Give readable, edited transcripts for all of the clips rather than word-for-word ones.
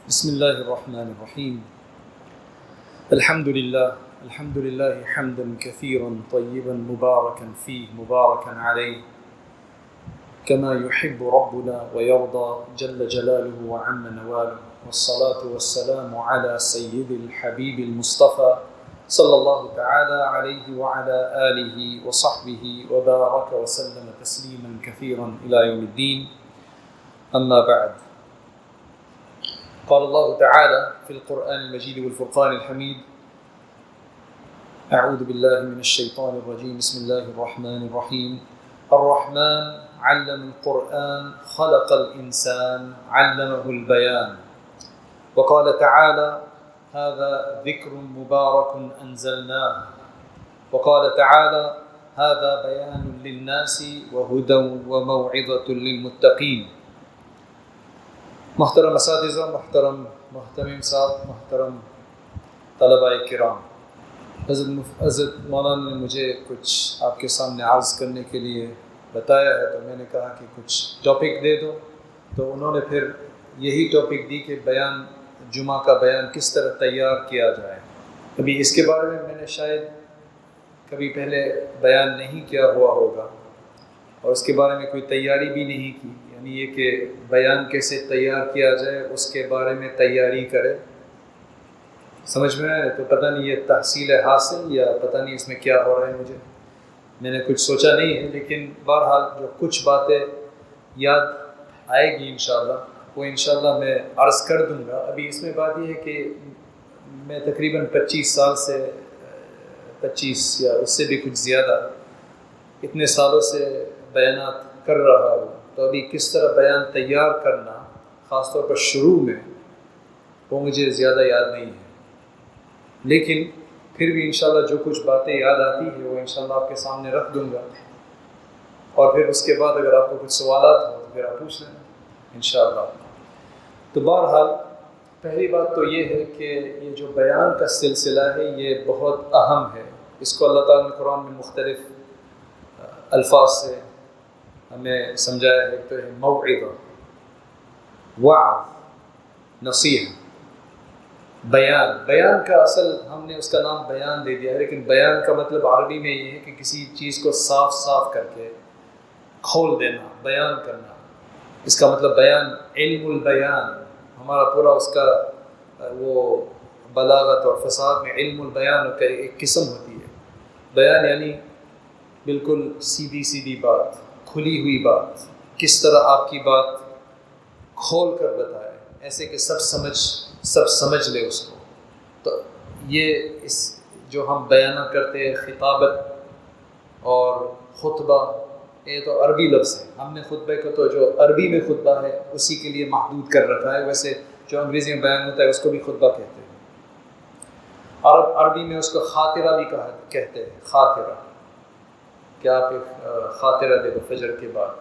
بسم الله الرحمن الرحيم. الحمد لله حمدا كثيرا طيبا مباركا فيه مباركا عليه كما يحب ربنا ويرضى جل جلاله وعم نواله، والصلاة والسلام على سيد الحبيب المصطفى صلى الله تعالى عليه وعلى آله وصحبه وبارك وسلم تسليما كثيرا إلى يوم الدين. أما بعد، قال الله تعالى في القرآن المجيد والفرقان الحميد: أعوذ بالله من الشيطان الرجيم، بسم الله الرحمن الرحيم. الرحمن علم القرآن خلق الإنسان علمه البيان. وقال تعالى: هذا ذكر مبارك أنزلناه. وقال تعالى: هذا بيان للناس وهدى وموعظة للمتقين. محترم اساتذہ، محترم محترم صاحب، محترم طلباء کرام، حضرت مولانا نے مجھے کچھ آپ کے سامنے عرض کرنے کے لیے بتایا ہے، تو میں نے کہا کہ کچھ ٹاپک دے دو، تو انہوں نے پھر یہی ٹاپک دی کہ جمعہ کا بیان کس طرح تیار کیا جائے۔ ابھی اس کے بارے میں نے شاید کبھی پہلے بیان نہیں کیا ہوا ہوگا، اور اس کے بارے میں کوئی تیاری بھی نہیں کی، یعنی یہ کہ بیان کیسے تیار کیا جائے اس کے بارے میں تیاری کرے۔ سمجھ میں آئے؟ تو پتہ نہیں یہ تحصیل حاصل یا پتہ نہیں اس میں کیا ہو رہا ہے، میں نے کچھ سوچا نہیں ہے، لیکن بہرحال جو کچھ باتیں یاد آئے گی انشاءاللہ وہ انشاءاللہ میں عرض کر دوں گا۔ ابھی اس میں بات یہ ہے کہ میں تقریباً 25 سال سے 25 یا اس سے بھی کچھ زیادہ اتنے سالوں سے بیانات کر رہا ہوں، تو ابھی کس طرح بیان تیار کرنا، خاص طور پر شروع میں، وہ مجھے زیادہ یاد نہیں ہے، لیکن پھر بھی انشاءاللہ جو کچھ باتیں یاد آتی ہیں وہ انشاءاللہ آپ کے سامنے رکھ دوں گا، اور پھر اس کے بعد اگر آپ کو کچھ سوالات ہوں تو پھر آپ پوچھ لینا انشاءاللہ۔ تو بہرحال پہلی بات تو یہ ہے کہ یہ جو بیان کا سلسلہ ہے یہ بہت اہم ہے۔ اس کو اللہ تعالیٰ نے قرآن میں مختلف الفاظ سے ہمیں سمجھایا ہے۔ تو ہے موعظہ، وعظ، نصیحہ، بیان کا اصل ہم نے اس کا نام بیان دے دیا ہے، لیکن بیان کا مطلب عربی میں یہ ہے کہ کسی چیز کو صاف صاف کر کے کھول دینا، بیان کرنا۔ اس کا مطلب بیان، علم البیان، ہمارا پورا اس کا وہ بلاغت اور فصاحت میں علم البیان کا ایک قسم ہوتی ہے۔ بیان یعنی بالکل سیدھی بات، کھلی ہوئی بات، کس طرح آپ کی بات کھول کر بتائے، ایسے کہ سب سمجھ لے اس کو۔ تو یہ اس جو ہم بیانہ کرتے ہیں، خطابت اور خطبہ، یہ تو عربی لفظ ہے، ہم نے خطبے کو تو جو عربی میں خطبہ ہے اسی کے لیے محدود کر رکھا ہے، ویسے جو انگریزی میں بیان ہوتا ہے اس کو بھی خطبہ کہتے ہیں، عربی میں اس کو خاطرہ بھی کہتے ہیں، خاطرہ، کہ آپ ایک خاطرہ دے دو فجر کے بعد،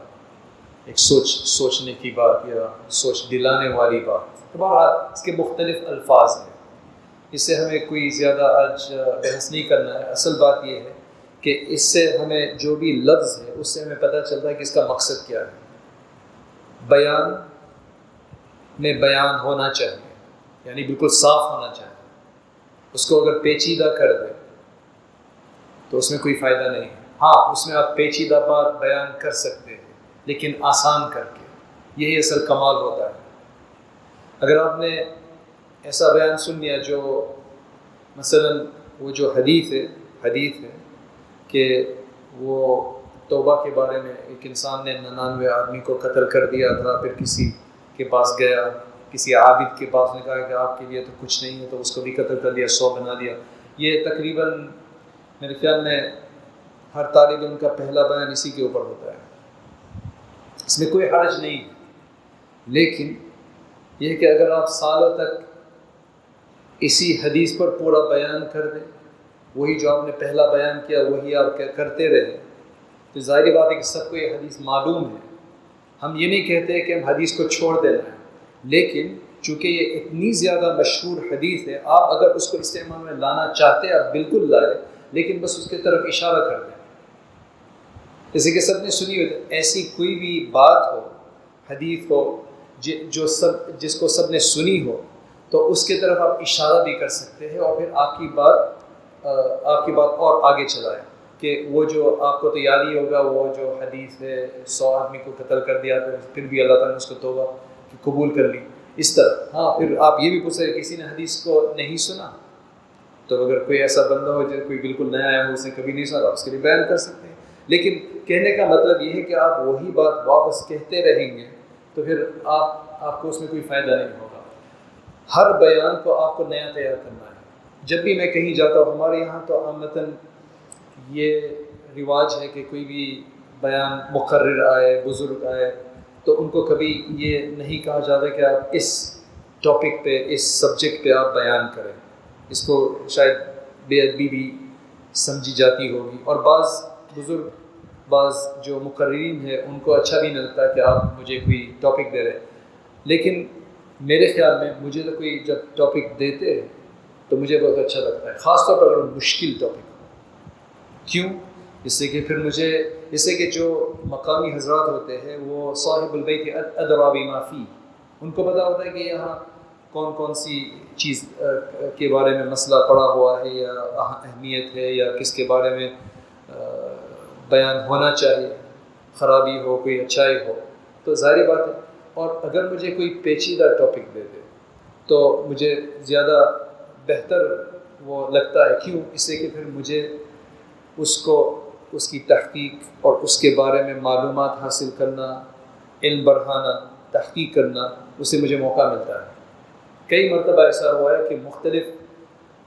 ایک سوچنے کی بات یا سوچ دلانے والی بات۔ تو بہرحال اس کے مختلف الفاظ ہیں، اس سے ہمیں کوئی زیادہ آج بحث نہیں کرنا ہے۔ اصل بات یہ ہے کہ اس سے ہمیں جو بھی لفظ ہے اس سے ہمیں پتہ چلتا ہے کہ اس کا مقصد کیا ہے۔ بیان میں بیان ہونا چاہیے، یعنی بالکل صاف ہونا چاہیے۔ اس کو اگر پیچیدہ کر دے تو اس میں کوئی فائدہ نہیں ہے۔ ہاں، اس میں آپ پیچیدہ بات بیان کر سکتے ہیں، لیکن آسان کر کے، یہی اصل کمال ہوتا ہے۔ اگر آپ نے ایسا بیان سن لیا جو مثلا وہ جو حدیث ہے کہ وہ توبہ کے بارے میں، ایک انسان نے 99 آدمی کو قتل کر دیا تھا، پھر کسی کے پاس گیا، کسی عابد کے پاس نے کہا کہ آپ کے لیے تو کچھ نہیں ہے، تو اس کو بھی قتل کر دیا، 100 بنا دیا۔ یہ تقریباً میرے خیال میں ہر طالب علم کا پہلا بیان اسی کے اوپر ہوتا ہے، اس میں کوئی حرج نہیں، لیکن یہ کہ اگر آپ سالوں تک اسی حدیث پر پورا بیان کر دیں، وہی جو آپ نے پہلا بیان کیا وہی آپ کرتے رہے، تو ظاہری بات ہے کہ سب کو یہ حدیث معلوم ہے۔ ہم یہ نہیں کہتے کہ ہم حدیث کو چھوڑ دینا ہے، لیکن چونکہ یہ اتنی زیادہ مشہور حدیث ہے، آپ اگر اس کو استعمال میں لانا چاہتے ہیں آپ بالکل لائیں، لیکن بس اس کی طرف اشارہ کر دیں، جیسے کہ سب نے سنی ہوئی، ایسی کوئی بھی بات ہو، حدیث ہو، جس کو سب نے سنی ہو، تو اس کی طرف آپ اشارہ بھی کر سکتے ہیں اور پھر آپ کی بات اور آگے چلائیں کہ وہ جو آپ کو تو یاد ہی ہوگا وہ جو حدیث ہے 100 آدمی کو قتل کر دیا تو پھر بھی اللہ تعالیٰ نے اس کو توبہ قبول کر لی. اس طرح ہاں پھر آپ یہ بھی پوچھ سکتے کسی نے حدیث کو نہیں سنا تو اگر کوئی ایسا بندہ ہو جو کوئی بالکل نیا آیا ہو اس نے کبھی نہیں سنا آپ اس کے لیے بیان کر سکتے ہیں. لیکن کہنے کا مطلب یہ ہے کہ آپ وہی بات واپس کہتے رہیں گے تو پھر آپ کو اس میں کوئی فائدہ نہیں ہوگا. ہر بیان کو آپ کو نیا تیار کرنا ہے. جب بھی میں کہیں جاتا ہوں ہمارے یہاں تو عامتاً یہ رواج ہے کہ کوئی بھی بیان مقرر آئے بزرگ آئے تو ان کو کبھی یہ نہیں کہا جاتا کہ آپ اس ٹاپک پہ اس سبجیکٹ پہ آپ بیان کریں. اس کو شاید بے ادبی بھی سمجھی جاتی ہوگی اور بعض بزرگ بعض جو مقررین ہیں ان کو اچھا بھی نہیں لگتا کہ آپ مجھے کوئی ٹاپک دے رہے ہیں. لیکن میرے خیال میں مجھے تو کوئی جب ٹاپک دیتے ہیں تو مجھے بہت اچھا لگتا ہے خاص طور پر اگر مشکل ٹاپک ہو. کیوں؟ اس سے کہ پھر اس سے کہ جو مقامی حضرات ہوتے ہیں وہ صاحب البیت ادری بما فی ان کو پتہ ہوتا ہے کہ یہاں کون سی چیز کے بارے میں مسئلہ پڑا ہوا ہے یا اہمیت ہے یا کس کے بارے میں بیان ہونا چاہیے, خرابی ہو کوئی اچھائی ہو. تو ظاہری بات ہے. اور اگر مجھے کوئی پیچیدہ ٹاپک دے دے تو مجھے زیادہ بہتر وہ لگتا ہے. کیوں؟ اس سے کہ پھر مجھے اس کی تحقیق اور اس کے بارے میں معلومات حاصل کرنا, علم بڑھانا, تحقیق کرنا, اس سے مجھے موقع ملتا ہے. کئی مرتبہ ایسا ہوا ہے کہ مختلف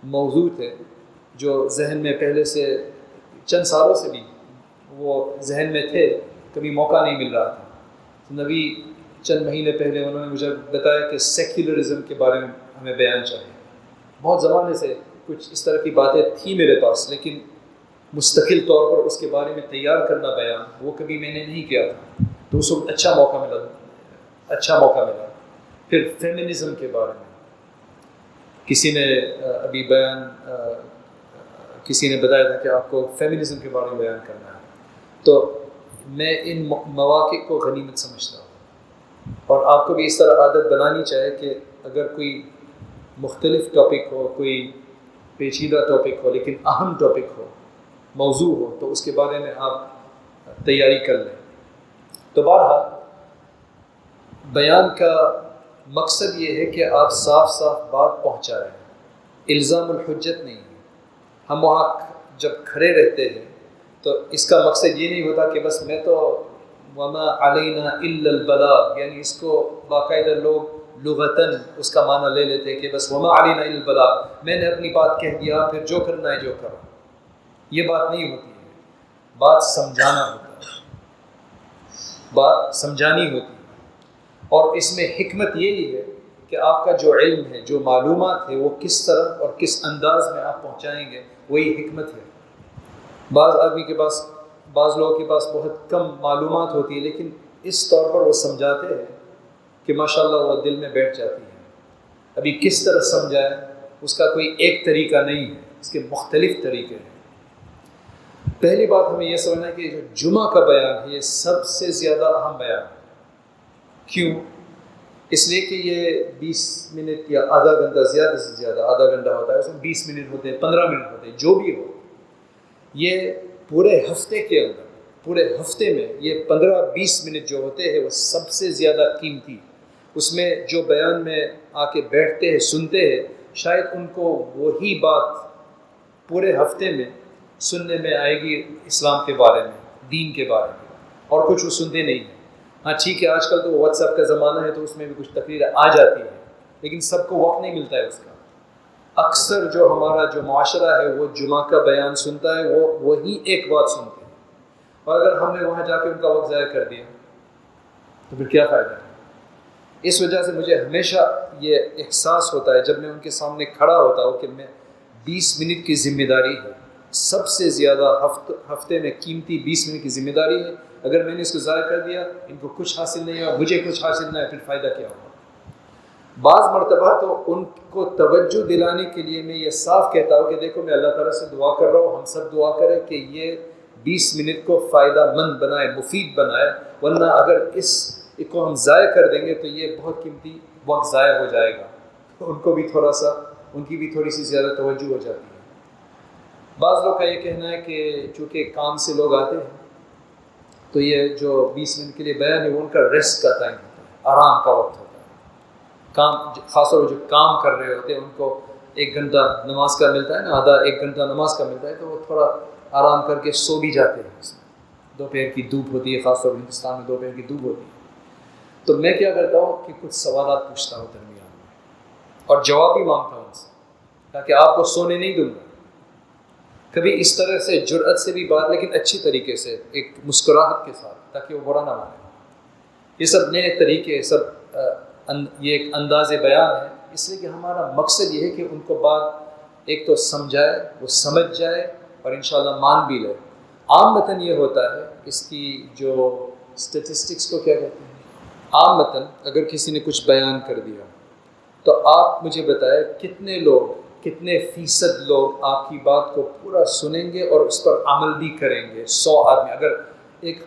موضوع تھے جو ذہن میں پہلے سے چند سالوں سے بھی وہ ذہن میں تھے, کبھی موقع نہیں مل رہا تھا. نبی چند مہینے پہلے انہوں نے مجھے بتایا کہ سیکولرزم کے بارے میں ہمیں بیان چاہیے. بہت زمانے سے کچھ اس طرح کی باتیں تھیں میرے پاس لیکن مستقل طور پر اس کے بارے میں تیار کرنا بیان وہ کبھی میں نے نہیں کیا تھا. تو اس وقت اچھا موقع ملا. پھر فیمنزم کے بارے میں کسی نے ابھی کسی نے بتایا تھا کہ آپ کو فیمنزم کے بارے میں بیان کرنا ہے. تو میں ان مواقع کو غنیمت سمجھتا ہوں اور آپ کو بھی اس طرح عادت بنانی چاہیے کہ اگر کوئی مختلف ٹاپک ہو, کوئی پیچیدہ ٹاپک ہو لیکن اہم ٹاپک ہو, موضوع ہو, تو اس کے بارے میں آپ تیاری کر لیں. تو بہرحال بیان کا مقصد یہ ہے کہ آپ صاف صاف بات پہنچائیں, الزام الحجت نہیں ہے. ہم وہاں جب کھڑے رہتے ہیں تو اس کا مقصد یہ نہیں ہوتا کہ بس میں تو وما علینا الا البلاغ, یعنی اس کو باقاعدہ لوگ لغتاً اس کا معنی لے لیتے ہیں کہ بس وما علینا الا البلاغ, میں نے اپنی بات کہہ دیا پھر جو کرنا ہے جو کرو. یہ بات نہیں ہوتی ہے. بات سمجھانا ہوتا ہے, بات سمجھانی ہوتی ہے. اور اس میں حکمت یہی ہے کہ آپ کا جو علم ہے, جو معلومات ہے, وہ کس طرح اور کس انداز میں آپ پہنچائیں گے, وہی حکمت ہے. بعض لوگوں کے پاس بہت کم معلومات ہوتی ہے لیکن اس طور پر وہ سمجھاتے ہیں کہ ماشاءاللہ وہ دل میں بیٹھ جاتی ہے. ابھی کس طرح سمجھائے اس کا کوئی ایک طریقہ نہیں ہے, اس کے مختلف طریقے ہیں. پہلی بات ہمیں یہ سمجھنا ہے کہ جو جمعہ کا بیان ہے یہ سب سے زیادہ اہم بیان ہے. کیوں؟ اس لیے کہ یہ 20 منٹ یا آدھا گھنٹہ, زیادہ سے زیادہ آدھا گھنٹہ ہوتا ہے, اس میں 20 منٹ ہوتے ہیں, 15 منٹ ہوتے ہیں, جو بھی ہو. یہ پورے ہفتے کے اندر, پورے ہفتے میں یہ 15-20 منٹ جو ہوتے ہیں وہ سب سے زیادہ قیمتی. اس میں جو بیان میں آ کے بیٹھتے ہیں, سنتے ہیں, شاید ان کو وہی بات پورے ہفتے میں سننے میں آئے گی اسلام کے بارے میں, دین کے بارے میں, اور کچھ وہ سنتے نہیں ہیں. ہاں ٹھیک ہے, آج کل تو واٹس ایپ کا زمانہ ہے تو اس میں بھی کچھ تقریر آ جاتی ہے لیکن سب کو وقت نہیں ملتا ہے اس کا. اکثر جو ہمارا جو معاشرہ ہے وہ جمعہ کا بیان سنتا ہے, وہ وہی ایک بات سنتے ہیں, اور اگر ہم نے وہاں جا کے ان کا وقت ضائع کر دیا تو پھر کیا فائدہ ہے. اس وجہ سے مجھے ہمیشہ یہ احساس ہوتا ہے جب میں ان کے سامنے کھڑا ہوتا ہوں کہ میں 20 منٹ کی ذمہ داری ہے, سب سے زیادہ ہفتے میں قیمتی 20 منٹ کی ذمہ داری ہے. اگر میں نے اس کو ضائع کر دیا, ان کو کچھ حاصل نہیں ہوا, مجھے کچھ حاصل نہ ہے, پھر فائدہ کیا ہوگا. بعض مرتبہ تو ان کو توجہ دلانے کے لیے میں یہ صاف کہتا ہوں کہ دیکھو میں اللہ تعالیٰ سے دعا کر رہا ہوں, ہم سب دعا کریں کہ یہ 20 منٹ کو فائدہ مند بنائے, مفید بنائے, ورنہ اگر اس کو ہم ضائع کر دیں گے تو یہ بہت قیمتی وقت ضائع ہو جائے گا. ان کو بھی تھوڑا سا، ان کی بھی تھوڑی سی زیادہ توجہ ہو جاتی ہے۔ بعض لوگ کا یہ کہنا ہے کہ چونکہ کام سے لوگ آتے ہیں تو یہ جو 20 منٹ کے لیے بیان ہے وہ ان کا ریسٹ کا ٹائم ہوتا ہے، آرام کا وقت ہوتا ہے۔ کام خاص طور پر جو کام کر رہے ہوتے ہیں ان کو 1 گھنٹہ نماز کا ملتا ہے نا، آدھا 1 گھنٹہ نماز کا ملتا ہے، تو وہ تھوڑا آرام کر کے سو بھی جاتے ہیں۔ اس میں دوپہر کی دھوپ ہوتی ہے، خاص طور پر ہندوستان میں دوپہر کی دھوپ ہوتی ہے، تو میں کیا کرتا ہوں کہ کچھ سوالات پوچھتا ہوں درمیان میں اور جواب بھی مانگتا ہوں ان سے، تاکہ آپ کو سونے نہیں دوں گا۔ کبھی اس طرح سے جرأت سے بھی بات، لیکن اچھی طریقے سے، ایک مسکراہٹ کے ساتھ، تاکہ وہ برا نہ مانے۔ یہ سب نئے طریقے، سب یہ ایک انداز بیان ہے، اس لیے کہ ہمارا مقصد یہ ہے کہ ان کو بات ایک تو سمجھائے، وہ سمجھ جائے اور انشاءاللہ مان بھی لے۔ عام متن یہ ہوتا ہے، اس کی جو اسٹیٹسٹکس کو کیا کہتے ہیں، عام متن اگر کسی نے کچھ بیان کر دیا تو آپ مجھے بتائیں کتنے لوگ، کتنے فیصد لوگ آپ کی بات کو پورا سنیں گے اور اس پر عمل بھی کریں گے؟ 100 آدمی، اگر ایک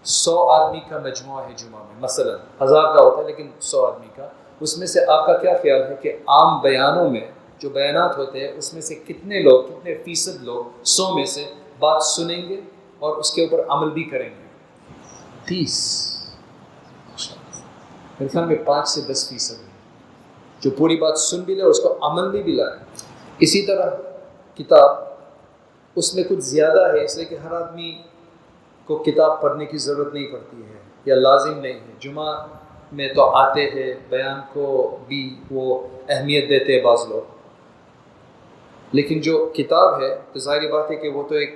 100 آدمی کا مجموعہ ہے جمعہ میں، مثلا 1000 کا ہوتا ہے لیکن 100 آدمی کا، اس میں سے آپ کا کیا خیال ہے کہ عام بیانوں میں جو بیانات ہوتے ہیں اس میں سے کتنے لوگ، کتنے فیصد لوگ 100 میں سے بات سنیں گے اور اس کے اوپر عمل بھی کریں گے؟ 30، میرے خیال میں 5 سے 10% ہے جو پوری بات سن بھی لے اور اس کو عمل میں بھی لائے۔ اسی طرح کتاب، اس میں کچھ زیادہ ہے، اس لیے کہ ہر آدمی کو کتاب پڑھنے کی ضرورت نہیں پڑتی ہے یا لازم نہیں ہے۔ جمعہ میں تو آتے ہیں، بیان کو بھی وہ اہمیت دیتے ہیں بعض لوگ، لیکن جو کتاب ہے تو ظاہری بات ہے کہ وہ تو ایک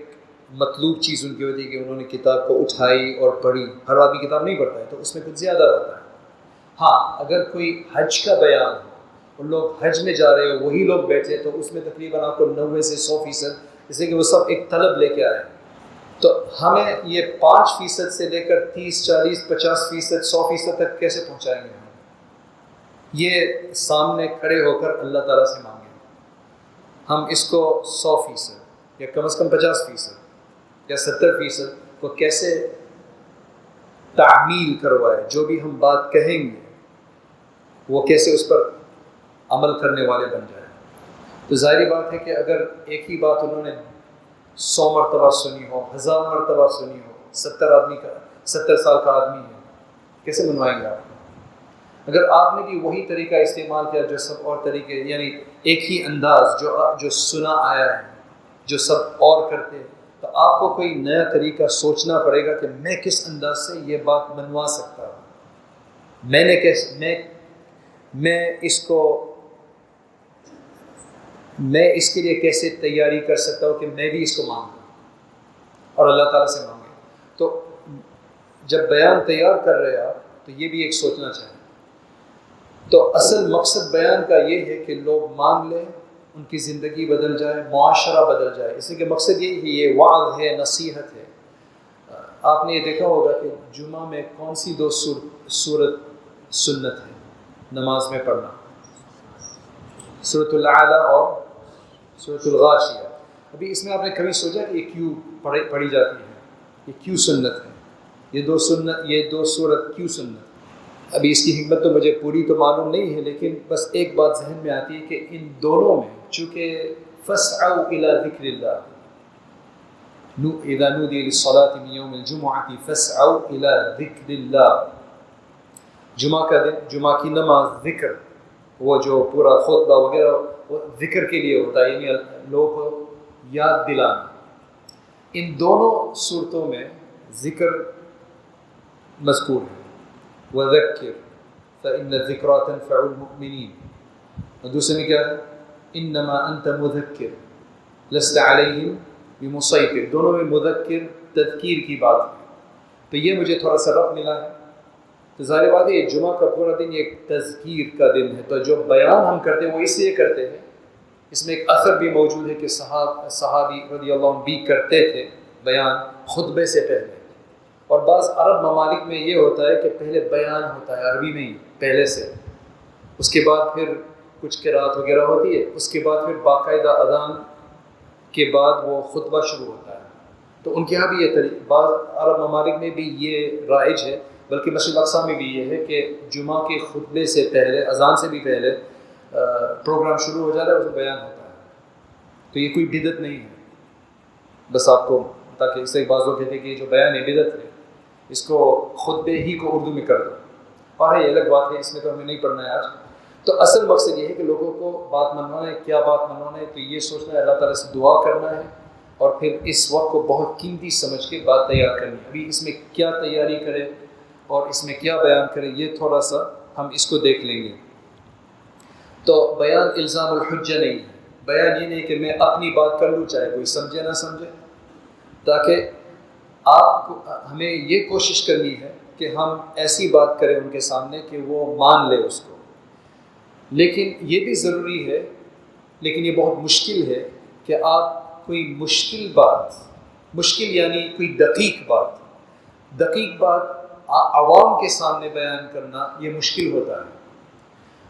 مطلوب چیز ان کی ہوتی ہے کہ انہوں نے کتاب کو اٹھائی اور پڑھی۔ ہر آدمی کتاب نہیں پڑھتا ہے تو اس میں کچھ زیادہ رہتا ہے۔ ہاں، اگر کوئی حج کا بیان ہو اور لوگ حج میں جا رہے ہو، وہی لوگ بیٹھے، تو اس میں تقریباً آپ کو 90 سے 100%، اس لیے کہ وہ سب ایک طلب لے کے آئے ہیں۔ تو ہمیں یہ 5% سے لے کر 30، 40، 50%، 100% تک کیسے پہنچائیں گے ہم؟ یہ سامنے کھڑے ہو کر اللہ تعالیٰ سے مانگیں ہم اس کو 100% یا کم از کم 50% یا 70% کو کیسے تعمیل کروائے، جو بھی ہم بات کہیں گے وہ کیسے اس پر عمل کرنے والے بن جائیں۔ تو ظاہری بات ہے کہ اگر ایک ہی بات انہوں نے 100 مرتبہ سنی ہو، 1000 مرتبہ سنی ہو، 70 سال کا آدمی ہے، کیسے منوائیں گے آپ کو؟ اگر آپ نے بھی وہی طریقہ استعمال کیا جو سب اور طریقے، یعنی ایک ہی انداز جو سنا آیا ہے، جو سب اور کرتے ہیں، تو آپ کو کوئی نیا طریقہ سوچنا پڑے گا کہ میں کس انداز سے یہ بات منوا سکتا ہوں، میں اس کے لیے کیسے تیاری کر سکتا ہوں کہ میں بھی اس کو مانگوں اور اللہ تعالیٰ سے مانگیں۔ تو جب بیان تیار کر رہے آپ تو یہ بھی ایک سوچنا چاہیے۔ تو اصل مقصد بیان کا یہ ہے کہ لوگ مان لیں، ان کی زندگی بدل جائے، معاشرہ بدل جائے، اس لیے کہ مقصد یہی ہے، یہ وعظ ہے، نصیحت ہے۔ آپ نے یہ دیکھا ہوگا کہ جمعہ میں کون سی 2 سورت سنت ہے نماز میں پڑھنا؟ سورۃ الاعلیٰ اور سورۃ الغاشیہ۔ ابھی اس میں آپ نے کبھی سوچا کہ یہ کیوں پڑھی جاتی ہے، یہ کیوں سنت ہے، یہ دو سورت کیوں سنت؟ ابھی اس کی حکمت تو مجھے پوری تو معلوم نہیں ہے، لیکن بس ایک بات ذہن میں آتی ہے کہ ان دونوں میں چونکہ فَاسْعَوْا إِلَىٰ ذِكْرِ اللَّهِ، إِذَا نُودِيَ لِلصَّلَاةِ مِنْ يَوْمِ الْجُمُعَةِ فَاسْعَوْا إِلَىٰ ذِكْرِ اللَّهِ۔ جمعہ کا دن، جمعہ کی نماز، ذکر، وہ جو پورا خطبہ وغیرہ وہ ذکر کے لیے ہوتا ہے، یعنی لوگوں کو یاد دلانا۔ ان دونوں صورتوں میں ذکر مذکور ہے، وَذَكِّرْ فَإِنَّ الذِّكْرَىٰ تَنفَعُ الْمُؤْمِنِينَ، اور دوسرے میں کیا ہے؟ إِنَّمَا أَنْتَ مُذَكِّرٌ لَسْتَ عَلَيْهِمْ بِمُصَيْطِرٍ، دونوں میں مذکر تذکیر کی بات ہے۔ تو یہ مجھے تھوڑا سا ربط ملا ہے۔ تو ظاہر بات ہے یہ جمعہ کا پورا دن ایک تذکیر کا دن ہے، تو جو بیان ہم کرتے ہیں وہ اس لیے کرتے ہیں، اس میں ایک اثر بھی موجود ہے کہ صحابی رضی اللہ عنہ بھی کرتے تھے بیان خطبے سے پہلے، اور بعض عرب ممالک میں یہ ہوتا ہے کہ پہلے بیان ہوتا ہے عربی میں ہی پہلے سے، اس کے بعد پھر کچھ قرات وغیرہ ہوتی ہے، اس کے بعد پھر باقاعدہ اذان کے بعد وہ خطبہ شروع ہوتا ہے۔ تو ان کے یہاں بھی یہ طریقہ، بعض عرب ممالک میں بھی یہ رائج ہے، بلکہ مسجد اقصی میں بھی یہ ہے کہ جمعہ کے خطبے سے پہلے، اذان سے بھی پہلے پروگرام شروع ہو جاتا ہے اس میں بیان ہوتا ہے. تو یہ کوئی بدعت نہیں ہے. بس آپ کو تاکہ اس سے بعض لوگ کہتے ہیں کہ جو بیان ہے بدعت ہے، اس کو خطبے ہی کو اردو میں کر دو. اور یہ الگ بات ہے، اس میں تو ہمیں نہیں پڑھنا ہے آج. تو اصل مقصد یہ ہے کہ لوگوں کو بات منوانا ہے. کیا بات منوانا ہے؟ تو یہ سوچنا ہے، اللہ تعالیٰ سے دعا کرنا ہے، اور پھر اس وقت کو بہت قیمتی سمجھ کے بات تیار کرنی ہے. ابھی اس میں کیا تیاری کرے اور اس میں کیا بیان کرے، یہ تھوڑا سا ہم اس کو دیکھ لیں گے. تو بیان الزام الحجہ نہیں ہے. بیان یہ نہیں کہ میں اپنی بات کر لوں چاہے کوئی سمجھے نہ سمجھے. تاکہ آپ کو ہمیں یہ کوشش کرنی ہے کہ ہم ایسی بات کریں ان کے سامنے کہ وہ مان لے اس کو. لیکن یہ بھی ضروری ہے، لیکن یہ بہت مشکل ہے کہ آپ کوئی مشکل بات، مشکل یعنی کوئی دقیق بات عوام کے سامنے بیان کرنا یہ مشکل ہوتا ہے.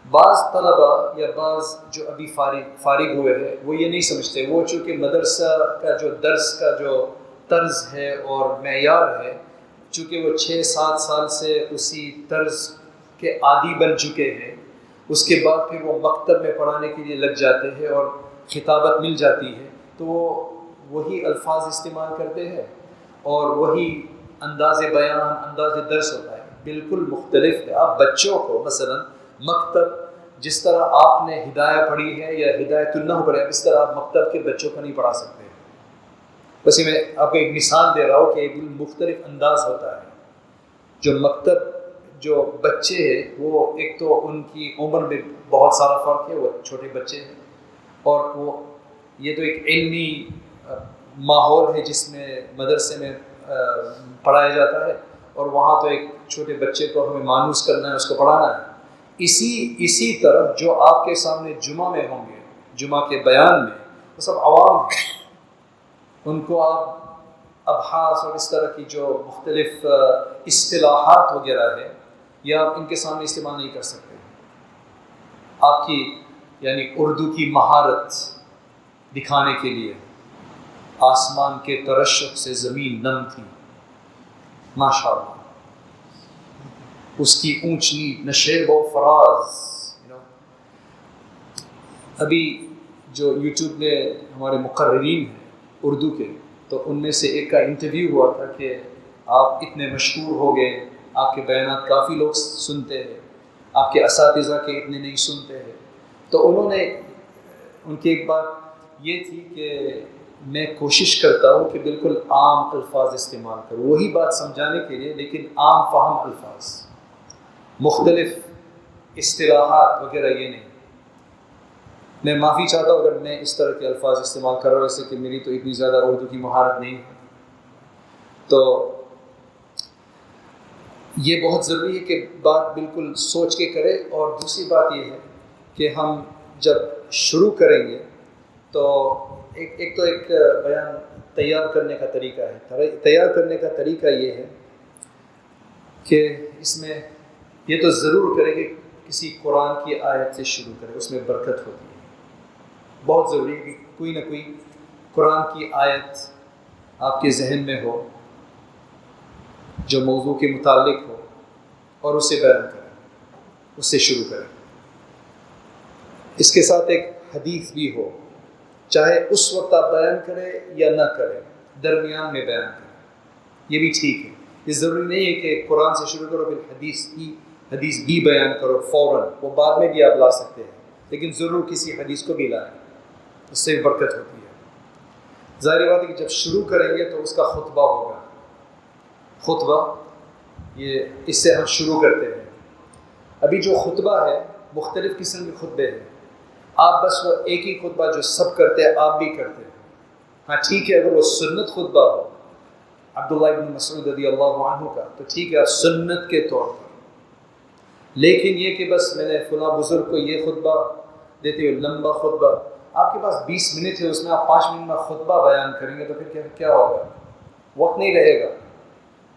بعض طلباء یا بعض جو ابھی فارغ ہوئے ہیں وہ یہ نہیں سمجھتے. وہ چونکہ مدرسہ کا جو درس کا جو طرز ہے اور معیار ہے، چونکہ وہ 6-7 سال سے اسی طرز کے عادی بن چکے ہیں، اس کے بعد پھر وہ مکتب میں پڑھانے کے لیے لگ جاتے ہیں اور خطابت مل جاتی ہے، تو وہ وہی الفاظ استعمال کرتے ہیں اور وہی انداز بیان، انداز درس ہوتا ہے. بالکل مختلف ہے. آپ بچوں کو مثلا مکتب جس طرح آپ نے ہدایہ پڑھی ہے یا ہدایت اللہ پڑھی ہے، اس طرح آپ مکتب کے بچوں کو نہیں پڑھا سکتے. بس یہ میں آپ کو ایک مثال دے رہا ہوں کہ ایک مختلف انداز ہوتا ہے. جو مکتب جو بچے ہیں وہ ایک تو ان کی عمر میں بہت سارا فرق ہے، وہ چھوٹے بچے ہیں، اور وہ یہ تو ایک علمی ماحول ہے جس میں مدرسے میں پڑھایا جاتا ہے، اور وہاں تو ایک چھوٹے بچے کو ہمیں مانوس کرنا ہے، اس کو پڑھانا ہے. اسی طرح جو آپ کے سامنے جمعہ میں ہوں گے، جمعہ کے بیان میں، وہ سب عوام ہیں. ان کو آپ ابحاث اور اس طرح کی جو مختلف اصطلاحات وغیرہ ہے، یہ آپ ان کے سامنے استعمال نہیں کر سکتے. آپ کی یعنی اردو کی مہارت دکھانے کے لیے آسمان کے ترشح سے زمین نم تھی، ماشاءاللہ. اس کی اونچ نیچ، نشیب و فراز. ابھی جو یوٹیوب میں ہمارے مقررین ہیں اردو کے، تو ان میں سے ایک کا انٹرویو ہوا تھا کہ آپ اتنے مشہور ہو گئے، آپ کے بیانات کافی لوگ سنتے ہیں، آپ کے اساتذہ کے اتنے نہیں سنتے ہیں. تو انہوں نے، ان کی ایک بات یہ تھی کہ میں کوشش کرتا ہوں کہ بالکل عام الفاظ استعمال کروں، وہی بات سمجھانے کے لیے، لیکن عام فہم الفاظ، مختلف اصطلاحات وغیرہ یہ نہیں. میں معافی چاہتا ہوں اگر میں اس طرح کے الفاظ استعمال کر رہا ہوں، جیسے کہ میری تو اتنی زیادہ اردو کی مہارت نہیں ہے. تو یہ بہت ضروری ہے کہ بات بالکل سوچ کے کرے. اور دوسری بات یہ ہے کہ ہم جب شروع کریں گے تو ایک بیان تیار کرنے کا طریقہ ہے. تیار کرنے کا طریقہ یہ ہے کہ اس میں یہ تو ضرور کرے کہ کسی قرآن کی آیت سے شروع کرے، اس میں برکت ہوتی ہے. بہت ضروری ہے کہ کوئی نہ کوئی قرآن کی آیت آپ کے ذہن میں ہو جو موضوع کے متعلق ہو، اور اسے بیان کریں، اس سے شروع کریں. اس کے ساتھ ایک حدیث بھی ہو، چاہے اس وقت آپ بیان کریں یا نہ کریں، درمیان میں بیان کریں، یہ بھی ٹھیک ہے. یہ ضروری نہیں ہے کہ قرآن سے شروع کرو پھر حدیث بھی بیان کرو فوراً، وہ بعد میں بھی آپ لا سکتے ہیں، لیکن ضرور کسی حدیث کو بھی لائیں، اس سے برکت ہوتی ہے. ظاہر بات ہے کہ جب شروع کریں گے تو اس کا خطبہ ہوگا. خطبہ یہ اس سے ہم شروع کرتے ہیں. ابھی جو خطبہ ہے مختلف قسم کے خطبے ہیں. آپ بس وہ ایک ہی خطبہ جو سب کرتے ہیں آپ بھی کرتے ہیں. ہاں ٹھیک ہے، اگر وہ سنت خطبہ ہو عبداللہ ابن مسعود رضی اللہ عنہ کا، تو ٹھیک ہے سنت کے طور پر. لیکن یہ کہ بس میں نے فلاں بزرگ کو یہ خطبہ دیتے ہوئے لمبا خطبہ، آپ کے پاس 20 منٹ ہے، اس میں آپ 5 منٹ میں خطبہ بیان کریں گے تو پھر کیا ہوگا؟ وقت نہیں رہے گا.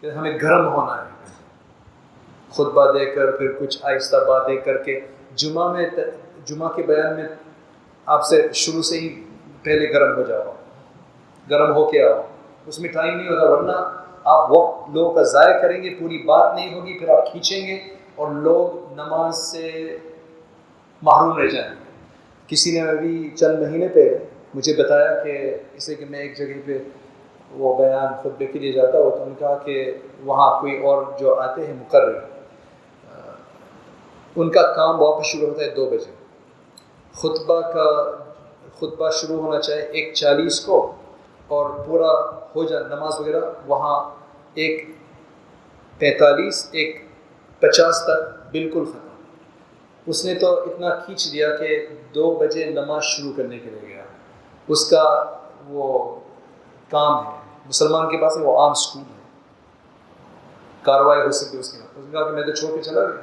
کہ ہمیں گرم ہونا ہے، خطبہ دے کر پھر کچھ آہستہ باتیں کر کے جمعہ کے بیان میں آپ سے شروع سے ہی پہلے گرم ہو جاؤ، گرم ہو کے آؤ، اس میں ٹائم نہیں ہوتا. ورنہ آپ وقت لوگوں کا ضائع کریں گے، پوری بات نہیں ہوگی، پھر آپ کھینچیں گے اور لوگ نماز سے محروم رہ جائیں گے. کسی نے ابھی چند مہینے پہلے مجھے بتایا کہ اسے کہ میں ایک جگہ پہ وہ بیان خطبے کے لیے جاتا ہوں، تو انہوں نے کہا کہ وہاں کوئی اور جو آتے ہیں مقرر، ان کا کام واپس شروع ہوتا ہے 2 بجے. خطبہ شروع ہونا چاہے 1:40 کو اور پورا ہو جائے نماز وغیرہ وہاں 1:45 1:50 تک بالکل ختم. اس نے تو اتنا کھینچ دیا کہ 2 بجے نماز شروع کرنے کے لیے گیا. اس کا وہ کام ہے، مسلمان کے پاس وہ عام سکول ہے، کاروائی ہو سکتی اس کے بعد. اس نے کہا کہ میں تو چھوڑ کے چلا گیا.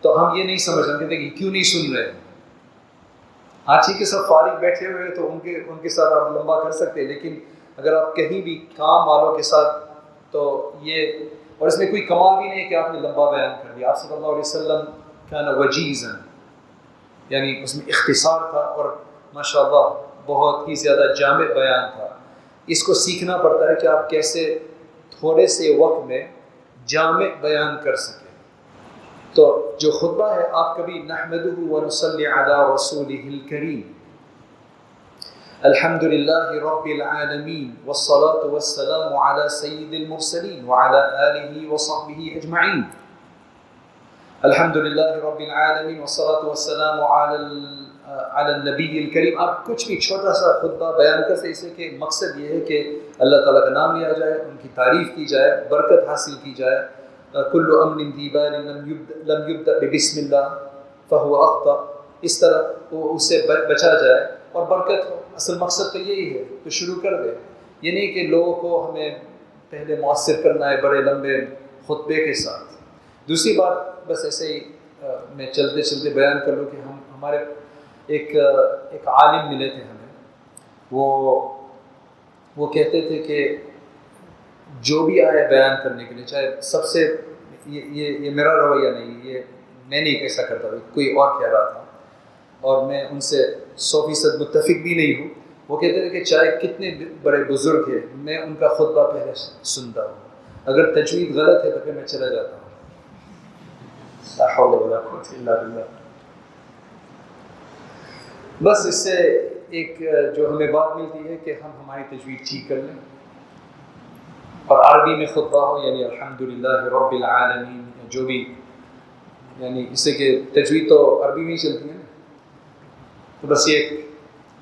تو ہم یہ نہیں سمجھ رہے تھے کہ کیوں نہیں سن رہے. ہاں ٹھیک ہے، سب فارغ بیٹھے ہوئے تو ان کے ساتھ آپ لمبا کر سکتے ہیں، لیکن اگر آپ کہیں بھی کام والوں کے ساتھ تو یہ، اور اس میں کوئی کمال بھی نہیں ہے کہ آپ نے لمبا بیان کر دیا. آپ صلی اللہ علیہ وسلم کان وجیزا، یعنی اس میں اختصار تھا اور ماشاءاللہ بہت ہی زیادہ جامع بیان تھا. اس کو سیکھنا پڑتا ہے کہ آپ کیسے تھوڑے سے وقت میں جامع بیان کر سکیں. تو جو خطبہ ہے آپ کبھی نحمدہ ونصلی علی رسولہ الکریم الحمد للہ رب العالمین والصلاة والسلام علی سید المرسلین وعلی آلہ وصحبہ اجمعین الحمد للہ رب العالمین والصلاة والسلام علی النبی الکریم. آپ کچھ بھی چھوٹا سا خطبہ بیان کر سکتے، اس کہ مقصد یہ ہے کہ اللہ تعالیٰ کا نام لیا جائے، ان کی تعریف کی جائے، برکت حاصل کی جائے. کل امن ذی بال لم یبدأ ببسم اللہ فہو اخطأ، اس طرح وہ اس سے بچا جائے اور برکت ہو. اصل مقصد تو یہی ہے، تو شروع کر دے. یہ نہیں کہ لوگوں کو ہمیں پہلے مؤثر کرنا ہے بڑے لمبے خطبے کے ساتھ. دوسری بات بس ایسے ہی میں چلتے چلتے بیان کر لوں کہ ہمارے ایک عالم ملے تھے ہمیں. وہ کہتے تھے کہ جو بھی آئے بیان کرنے کے لیے، چاہے سب سے یہ میرا رویہ نہیں، یہ میں نہیں ایسا کرتا، کوئی اور کہہ رہا تھا اور میں ان سے 100% متفق بھی نہیں ہوں. وہ کہتے تھے کہ چاہے کتنے بڑے بزرگ ہیں، میں ان کا خطبہ پہلے سنتا ہوں، اگر تجوید غلط ہے تو پھر میں چلا جاتا ہوں. لا حول ولا قوة الا باللہ. بس اس سے ایک جو ہمیں بات ملتی ہے کہ ہم ہماری تجوید ٹھیک کر لیں اور عربی میں خطبہ ہو، یعنی الحمدللہ رب العالمین، جو بھی، یعنی اس سے کہ تجوید تو عربی میں ہی چلتی ہے نا. تو بس یہ ایک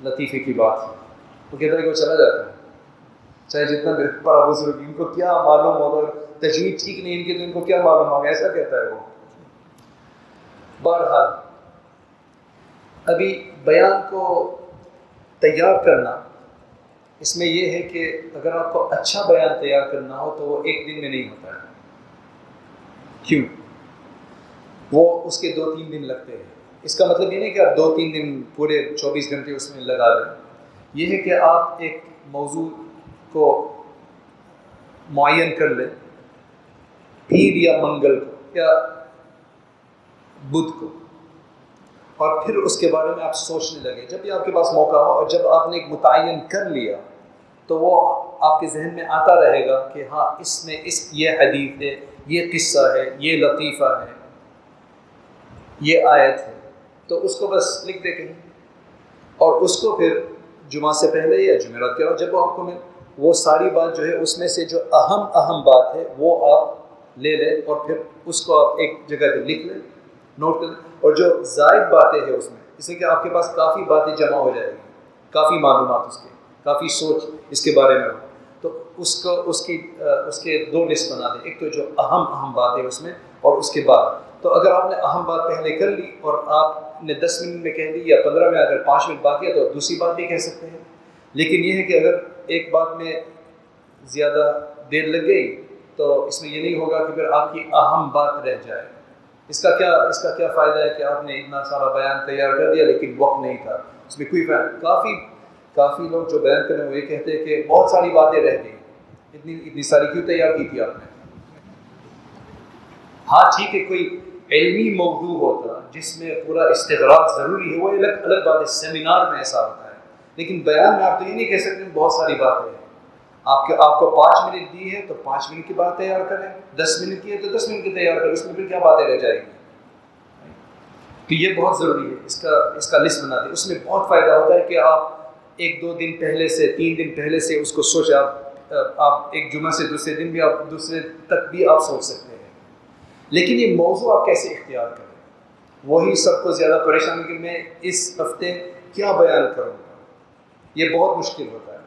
لطیفے کی بات ہے. وہ کہتا ہے کہ وہ چلا جاتا ہے، چاہے جتنا بڑا بزرگ، ان کو کیا معلوم ہوگا، تجوید ٹھیک نہیں ان کی تو ان کو کیا معلوم ہوگا، ایسا کہتا ہے وہ. بہرحال ابھی بیان کو تیار کرنا، اس میں یہ ہے کہ اگر آپ کو اچھا بیان تیار کرنا ہو تو وہ ایک دن میں نہیں ہوتا ہے. کیوں؟ وہ اس کے 2-3 دن لگتے ہیں. اس کا مطلب یہ نہیں کہ آپ 2-3 دن پورے 24 گھنٹے اس میں لگا لیں. یہ ہے کہ آپ ایک موضوع کو معین کر لیں، پیر یا منگل کو یا بدھ کو، اور پھر اس کے بارے میں آپ سوچنے لگے. جب بھی آپ کے پاس موقع ہو اور جب آپ نے ایک متعین کر لیا تو وہ آپ کے ذہن میں آتا رہے گا کہ ہاں اس میں یہ حدیث ہے، یہ قصہ ہے، یہ لطیفہ ہے، یہ آیت ہے. تو اس کو بس لکھ دے کہیں اور اس کو پھر جمعہ سے پہلے یا جمعرات کے بعد جب وہ آپ کو وہ ساری بات جو ہے اس میں سے جو اہم بات ہے وہ آپ لے لیں اور پھر اس کو آپ ایک جگہ پہ لکھ لیں، نوٹ کر لیں. اور جو زائد باتیں ہیں اس میں، اس سے کہ آپ کے پاس کافی باتیں جمع ہو جائے گی، کافی معلومات اس کے، کافی سوچ اس کے بارے میں ہو، تو اس کے 2 لسٹ بنا دیں. ایک تو جو اہم بات ہے اس میں، اور اس کے بعد تو اگر آپ نے اہم بات پہلے کر لی اور آپ نے 10 منٹ میں کہہ دی یا 15 میں، اگر 5 منٹ باقی ہے تو دوسری بات بھی کہہ سکتے ہیں. لیکن یہ ہے کہ اگر ایک بات میں زیادہ دیر لگ گئی تو اس میں یہ نہیں ہوگا کہ پھر آپ کی اہم بات رہ جائے. اس کا کیا فائدہ ہے کہ آپ نے اتنا سارا بیان تیار کر دیا لیکن وقت نہیں تھا، اس میں کوئی فائدہ. کافی لوگ جو بیان کریں وہ یہ کہتے ہیں کہ بہت ساری باتیں رہ گئی، اتنی ساری کیوں تیار کی تھی آپ نے. ہاں ٹھیک ہے، کوئی علمی موضوع ہوتا جس میں پورا استغراق ضروری ہے، وہ الگ بات ہے، سیمینار میں ایسا ہوتا ہے. لیکن بیان میں آپ تو یہ نہیں کہہ سکتے بہت ساری باتیں ہیں. آپ کو 5 منٹ دی ہے تو 5 منٹ کی بات تیار کریں، 10 منٹ کی ہے تو 10 منٹ کی تیار کریں، اس میں پھر کیا باتیں رہ جائیں گی. تو یہ بہت ضروری ہے، اس کا لسٹ بنا دیں. اس میں بہت فائدہ ہوتا ہے کہ آپ 1-2 دن پہلے سے 3 دن پہلے سے اس کو سوچیں. آپ ایک جمعہ سے دوسرے دن بھی آپ دوسرے تک بھی آپ سوچ سکتے ہیں. لیکن یہ موضوع آپ کیسے اختیار کریں، وہی سب کو زیادہ پریشان کہ میں اس ہفتے کیا بیان کروں گا، یہ بہت مشکل ہوتا ہے.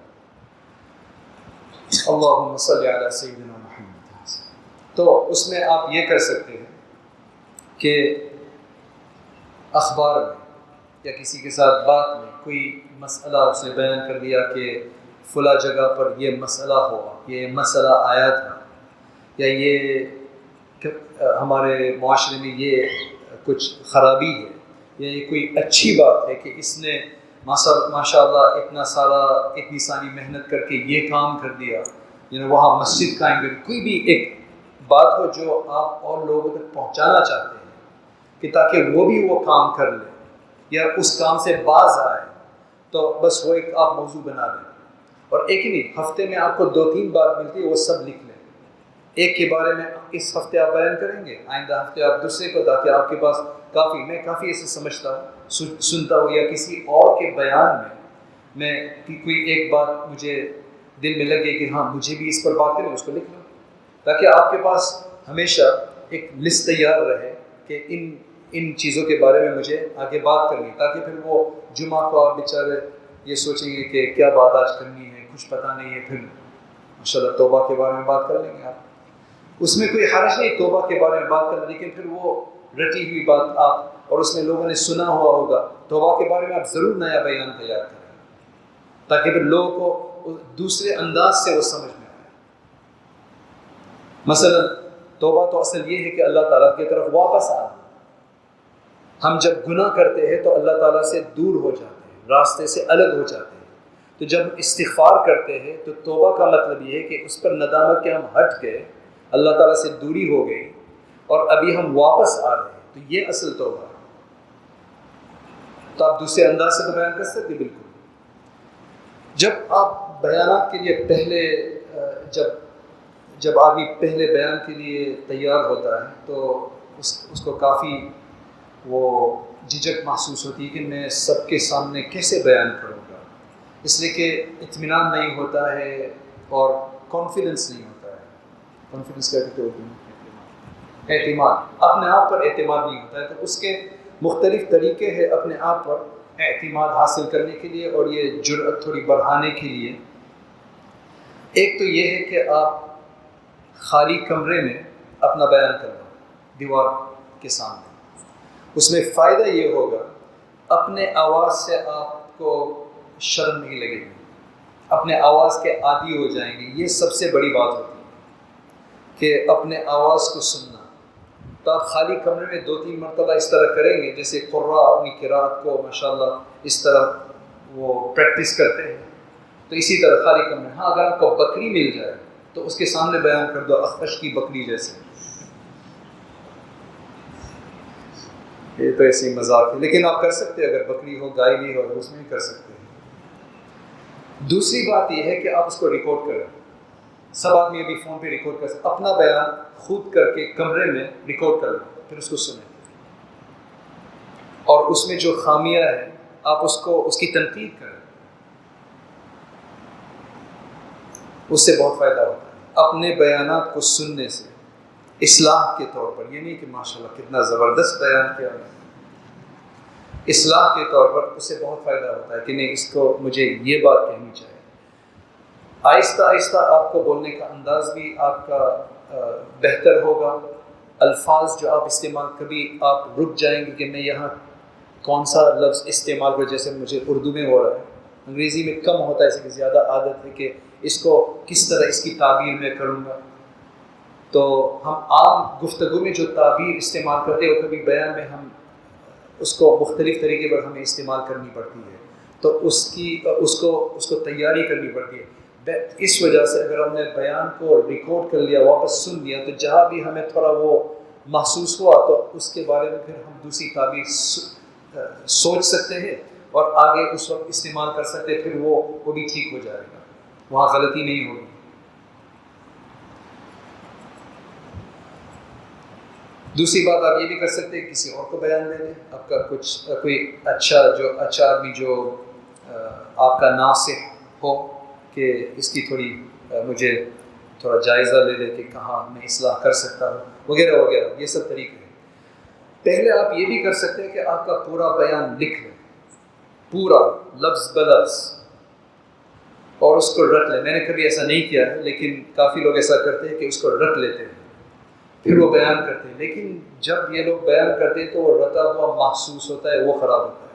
اللہم صلی علی سیدنا محمد. تو اس میں آپ یہ کر سکتے ہیں کہ اخبار میں یا کسی کے ساتھ بات میں کوئی مسئلہ اس نے بیان کر دیا کہ فلاں جگہ پر یہ مسئلہ ہوا، یہ مسئلہ آیا تھا، یا یہ ہمارے معاشرے میں یہ کچھ خرابی ہے، یا یہ کوئی اچھی بات ہے کہ اس نے ماشاء اللہ اتنی ساری محنت کر کے یہ کام کر دیا، وہاں مسجد قائم کر. کوئی بھی ایک بات ہو جو آپ اور لوگوں تک پہنچانا چاہتے ہیں کہ تاکہ وہ بھی وہ کام کر لیں یا اس کام سے باز آئے، تو بس وہ ایک آپ موضوع بنا لیں. اور ایک ہی نہیں، ہفتے میں آپ کو 2-3 بات ملتی ہے، وہ سب لکھ لیں. ایک کے بارے میں اس ہفتے آپ بیان کریں گے، آئندہ ہفتے آپ دوسرے کو، تاکہ آپ کے پاس میں کافی ایسے سمجھتا ہوں، سنتا ہوں، یا کسی اور کے بیان میں کوئی ایک بات مجھے دل میں لگے کہ ہاں مجھے بھی اس پر بات کریں، اس کو لکھ لوں، تاکہ آپ کے پاس ہمیشہ ایک لسٹ تیار رہے کہ ان چیزوں کے بارے میں مجھے آگے بات کرنی، تاکہ پھر وہ جمعہ کو آپ بیچارے یہ سوچیں گے کہ کیا بات آج کرنی ہے، کچھ پتہ نہیں ہے. پھر ماشاءاللہ توبہ کے بارے میں بات کر لیں گے آپ، اس میں کوئی حرج نہیں توبہ کے بارے میں بات کرنا. لیکن پھر وہ رٹی ہوئی بات آپ، اور اس میں لوگوں نے سنا ہوا ہوگا، توبہ کے بارے میں آپ ضرور نیا بیان تیار کریں، تاکہ پھر لوگوں کو دوسرے انداز سے وہ سمجھ میں آئے. مثلا توبہ تو اصل یہ ہے کہ اللہ تعالیٰ کی طرف واپس آنا. ہم جب گناہ کرتے ہیں تو اللہ تعالیٰ سے دور ہو جاتے ہیں، راستے سے الگ ہو جاتے ہیں. تو جب استغفار کرتے ہیں تو توبہ کا مطلب یہ ہے کہ اس پر ندامت کہ ہم ہٹ گئے، اللہ تعالیٰ سے دوری ہو گئی اور ابھی ہم واپس آ رہے ہیں، تو یہ اصل توبہ ہے. تو آپ دوسرے انداز سے تو بیان کر سکتے بالکل. جب آپ بیانات کے لیے پہلے جب آدمی پہلے بیان کے لیے تیار ہوتا ہے تو اس کو کافی وہ جھجک محسوس ہوتی ہے کہ میں سب کے سامنے کیسے بیان کروں گا، اس لیے کہ اطمینان نہیں ہوتا ہے اور کانفیڈنس نہیں ہوتا ہے. کانفیڈنس کہتے ہیں اعتماد، اپنے آپ پر اعتماد نہیں ہوتا ہے. تو اس کے مختلف طریقے ہیں اپنے آپ پر اعتماد حاصل کرنے کے لیے اور یہ جرأت تھوڑی بڑھانے کے لیے. ایک تو یہ ہے کہ آپ خالی کمرے میں اپنا بیان کرنا، دیوار کے سامنے. اس میں فائدہ یہ ہوگا، اپنے آواز سے آپ کو شرم نہیں لگے گی، اپنے آواز کے عادی ہو جائیں گے. یہ سب سے بڑی بات ہوتی ہے کہ اپنے آواز کو سننا. تو آپ خالی کمرے میں 2-3 مرتبہ اس طرح کریں گے جیسے قراء اپنی قرات کو ماشاءاللہ اس طرح وہ پریکٹس کرتے ہیں. تو اسی طرح خالی کمرے. ہاں اگر آپ کو بکری مل جائے تو اس کے سامنے بیان کر دو، اخفش کی بکری جیسے. یہ تو ایسی مذاق ہے، لیکن آپ کر سکتے ہیں، اگر بکری ہو گائے بھی ہو اس میں بھی کر سکتے ہیں. دوسری بات یہ ہے کہ آپ اس کو ریکارڈ کریں. سب آدمی ابھی فون پہ ریکارڈ کر سکتے، اپنا بیان خود کر کے کمرے میں ریکارڈ کر لیں، پھر اس کو سنیں، اور اس میں جو خامیاں ہیں آپ اس کی تنقید کریں. اس سے بہت فائدہ ہوتا ہے اپنے بیانات کو سننے سے، اصلاح کے طور پر. یہ نہیں کہ ماشاءاللہ کتنا زبردست بیان کیا ہے، اصلاح کے طور پر اس سے بہت فائدہ ہوتا ہے کہ نہیں اس کو مجھے یہ بات کہنی چاہیے. آہستہ آہستہ آپ کو بولنے کا انداز بھی آپ کا بہتر ہوگا. الفاظ جو آپ استعمال، کبھی آپ رک جائیں گے کہ میں یہاں کون سا لفظ استعمال کروں، جیسے مجھے اردو میں ہو رہا ہے، انگریزی میں کم ہوتا ہے، اس کی زیادہ عادت ہے کہ اس کو کس طرح اس کی تعبیر میں کروں گا. تو ہم عام گفتگو میں جو تعبیر استعمال کرتے ہیں، کبھی بیان میں ہم اس کو مختلف طریقے پر ہمیں استعمال کرنی پڑتی ہے، تو اس کو تیاری کرنی پڑتی ہے. اس وجہ سے اگر ہم نے بیان کو ریکارڈ کر لیا، واپس سن لیا، تو جہاں بھی ہمیں تھوڑا وہ محسوس ہوا تو اس کے بارے میں پھر ہم دوسری تعبیر سوچ سکتے ہیں اور آگے اس وقت استعمال کر سکتے ہیں. پھر وہ بھی ٹھیک ہو جائے گا، وہاں غلطی نہیں ہوگی. دوسری بات آپ یہ بھی کر سکتے ہیں کسی اور کو بیان دے دیں. آپ کا کوئی اچھا آدمی جو آپ کا ناصح ہو کہ اس کی تھوڑی مجھے تھوڑا جائزہ لے لے کہ کہاں میں اصلاح کر سکتا ہوں وغیرہ وغیرہ. یہ سب طریقے ہیں. پہلے آپ یہ بھی کر سکتے ہیں کہ آپ کا پورا بیان لکھ لیں, پورا لفظ بلفظ, اور اس کو رٹ لیں. میں نے کبھی ایسا نہیں کیا ہے لیکن کافی لوگ ایسا کرتے ہیں کہ اس کو رٹ لیتے ہیں پھر وہ بیان کرتے ہیں. لیکن جب یہ لوگ بیان کرتے ہیں تو وہ رٹا ہوا محسوس ہوتا ہے, وہ خراب ہوتا ہے.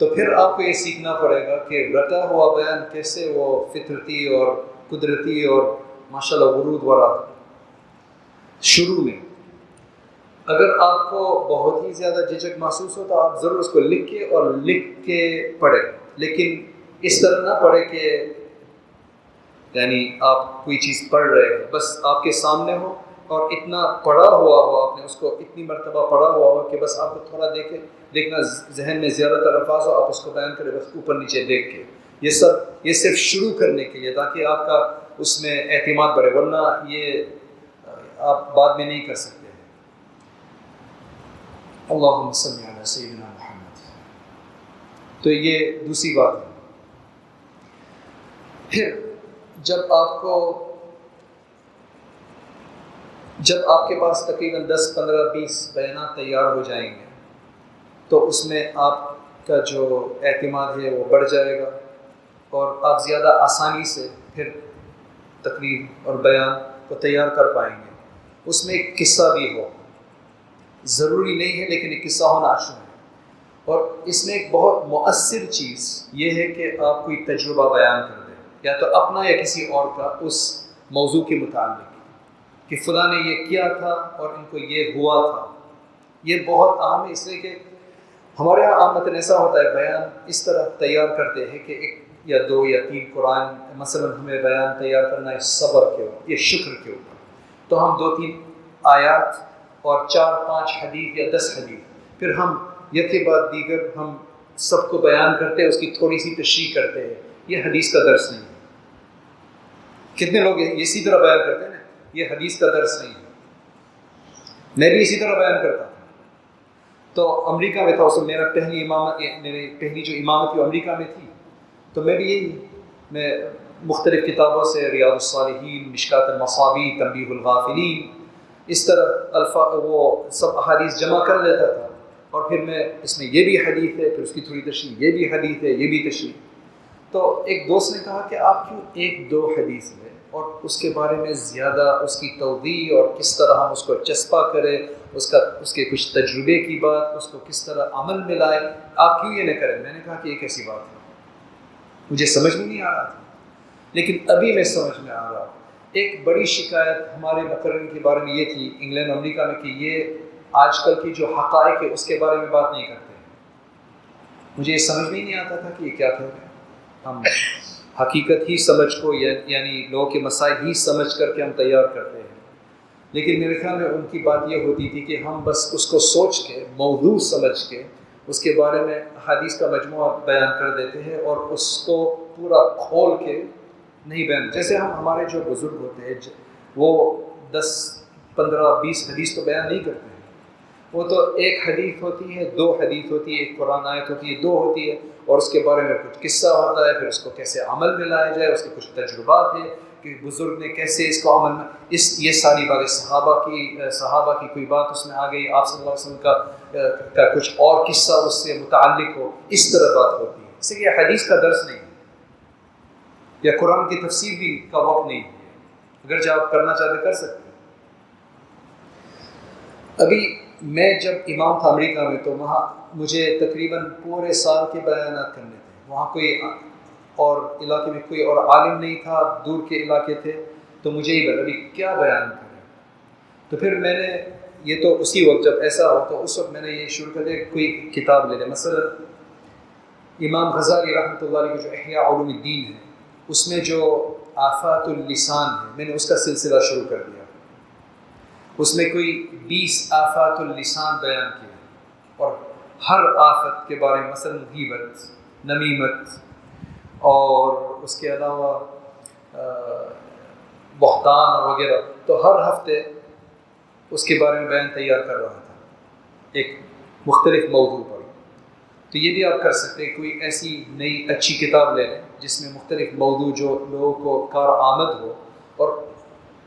تو پھر آپ کو یہ سیکھنا پڑے گا کہ رٹا ہوا بیان کیسے وہ فطرتی اور قدرتی اور ماشاءاللہ ورود والا. شروع میں اگر آپ کو بہت ہی زیادہ جھجک محسوس ہو تو آپ ضرور اس کو لکھ کے پڑھیں, لیکن اس طرح نہ پڑھیں کہ یعنی آپ کوئی چیز پڑھ رہے ہیں بس آپ کے سامنے ہو اور اتنا پڑھا ہوا ہو, آپ نے اس کو اتنی مرتبہ پڑھا ہوا ہو کہ بس آپ کو تھوڑا دیکھنا ذہن میں زیادہ تر الفاظ ہو, آپ اس کو بیان کریں بس اوپر نیچے دیکھ کے. یہ صرف شروع کرنے کے لیے تاکہ آپ کا اس میں اعتماد بڑھے, ورنہ یہ آپ بعد میں نہیں کر سکتے. اللہم صلی علی سیدنا محمد. تو یہ دوسری بات ہے. پھر جب آپ کے پاس تقریباً 10 15 20 بیانات تیار ہو جائیں گے تو اس میں آپ کا جو اعتماد ہے وہ بڑھ جائے گا اور آپ زیادہ آسانی سے پھر تقریر اور بیان کو تیار کر پائیں گے. اس میں ایک قصہ بھی ہو, ضروری نہیں ہے لیکن ایک قصہ ہونا اچھا ہے. اور اس میں ایک بہت مؤثر چیز یہ ہے کہ آپ کوئی تجربہ بیان کر دیں, یا تو اپنا یا کسی اور کا اس موضوع کے متعلق کہ فلاں نے یہ کیا تھا اور ان کو یہ ہوا تھا. یہ بہت اہم ہے, اس لیے کہ ہمارے یہاں عامتاً ایسا ہوتا ہے بیان اس طرح تیار کرتے ہیں کہ 1 یا 2 یا 3 قرآن مثلا ہمیں بیان تیار کرنا ہے صبر کے اوپر, یہ شکر کے اوپر, تو ہم 2-3 آیات اور 4-5 حدیث یا 10 حدیث, پھر ہم یکے بعد دیگر ہم سب کو بیان کرتے ہیں, اس کی تھوڑی سی تشریح کرتے ہیں. یہ حدیث کا درس نہیں ہے. کتنے لوگ اسی طرح بیان کرتے ہیں نا, یہ حدیث کا درس نہیں ہے. میں بھی اسی طرح بیان کرتا تھا. تو امریکہ میں تھا اس میں میری پہلی جو امامت تھی امریکہ میں تھی, تو میں مختلف کتابوں سے ریاض الصالحین, مشکات المصابیح, تنبیہ الغافلین, اس طرح وہ سب احادیث جمع کر لیتا تھا. اور پھر میں اس میں یہ بھی حدیث ہے, پھر اس کی تھوڑی تشریح, یہ بھی حدیث ہے, یہ بھی تشریح. تو ایک دوست نے کہا کہ آپ کیوں 1-2 حدیث لیں اور اس کے بارے میں زیادہ اس کی توضیح اور کس طرح ہم اس کو چسپا کریں, اس کے کچھ تجربے کی بات, اس کو کس طرح عمل میں لائے, آپ کیوں یہ نہ کریں. میں نے کہا کہ ایک ایسی بات ہے مجھے سمجھ میں نہیں آ رہا تھا, لیکن ابھی میں سمجھ میں آ رہا. ایک بڑی شکایت ہمارے مقررین کے بارے میں یہ تھی انگلینڈ امریکہ میں کہ یہ آج کل کی جو حقائق ہے اس کے بارے میں بات نہیں کرتے. مجھے یہ سمجھ میں نہیں آتا تھا کہ یہ کیا کہہ رہے ہیں. ہم حقیقت ہی سمجھ کو یعنی لوگوں کے مسائل ہی سمجھ کر کے ہم تیار کرتے ہیں, لیکن میرے خیال میں ان کی بات یہ ہوتی تھی کہ ہم بس اس کو سوچ کے موضوع سمجھ کے اس کے بارے میں حدیث کا مجموعہ بیان کر دیتے ہیں اور اس کو پورا کھول کے نہیں بیان. جیسے ہمارے جو بزرگ ہوتے ہیں وہ 10 15 20 حدیث تو بیان نہیں کرتے ہیں, وہ تو 1 حدیث ہوتی ہے, 2 حدیث ہوتی ہے, 1 قرآن آیت ہوتی ہے, 2 ہوتی ہے, اور اس کے بارے میں کچھ قصہ ہوتا ہے, پھر اس کو کیسے عمل میں لایا جائے, اس کے کچھ تجربات ہیں کہ بزرگ نے کیسے اس کو عمل میں یہ ساری باتیں صحابہ کی کوئی بات اس میں آ گئی, آپ صلی اللہ علیہ وسلم کا کچھ اور قصہ اس سے متعلق ہو, اس طرح بات ہوتی ہے. اس لیے حدیث کا درس نہیں یا قرآن کی تفسیر بھی کا وقت نہیں ہے. اگر جو آپ کرنا چاہتے کر سکتے ہیں. ابھی میں جب امام تھا امریکہ میں تو وہاں مجھے تقریباً پورے سال کے بیانات کرنے تھے. وہاں کوئی اور علاقے میں کوئی اور عالم نہیں تھا, دور کے علاقے تھے, تو مجھے ہی بتا ابھی کیا بیان کریں. تو پھر میں نے یہ تو اسی وقت جب ایسا ہو تو اس وقت میں نے یہ شروع کر دیا کوئی کتاب لے لیں. مثلا امام غزالی رحمۃ اللہ علیہ کی جو احیاء علوم الدین ہے اس میں جو آفات اللسان ہے میں نے اس کا سلسلہ شروع کر دیا. اس میں کوئی 20 آفات اللسان بیان کیا اور ہر آفت کے بارے میں, مثلا غیبت, نمیمت, اور اس کے علاوہ بہتان وغیرہ. تو ہر ہفتے اس کے بارے میں بیان تیار کر رہا تھا ایک مختلف موضوع پر. تو یہ بھی آپ کر سکتے ہیں، کوئی ایسی نئی اچھی کتاب لے لیں جس میں مختلف موضوع جو لوگوں کو کار آمد ہو، اور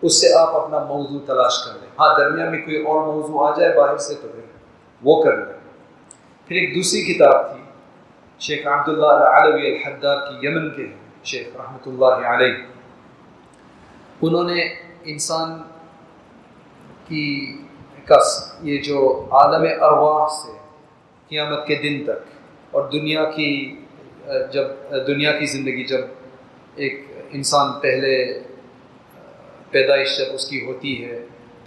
اس سے آپ اپنا موضوع تلاش کر لیں. ہاں درمیان میں کوئی اور موضوع آ جائے باہر سے تو پھر وہ کر لیں. پھر ایک دوسری کتاب تھی شیخ عبداللہ العلوی الحداد کی، یمن کے ہیں شیخ رحمۃ اللہ علیہ. انہوں نے انسان کی یہ جو عالم ارواح سے قیامت کے دن تک اور دنیا کی زندگی، جب ایک انسان پہلے پیدائش جب اس کی ہوتی ہے،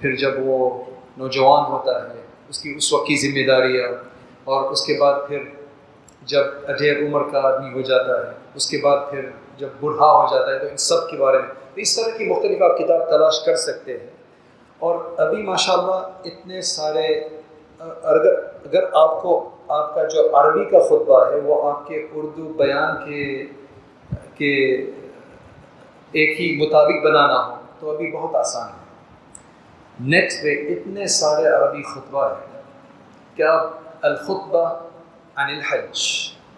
پھر جب وہ نوجوان ہوتا ہے اس وقت کی ذمہ داریاں، اور اس کے بعد پھر جب اڈھیر عمر کا آدمی ہو جاتا ہے، اس کے بعد پھر جب بوڑھا ہو جاتا ہے، تو ان سب کے بارے میں اس طرح کی مختلف آپ کتاب تلاش کر سکتے ہیں. اور ابھی ماشاءاللہ اتنے سارے، اگر آپ کا جو عربی کا خطبہ ہے وہ آپ کے اردو بیان کے ایک ہی مطابق بنانا ہو تو ابھی بہت آسان ہے. نیٹ پہ اتنے سارے عربی خطبہ ہیں کہ آپ الخطبہ عن الحج،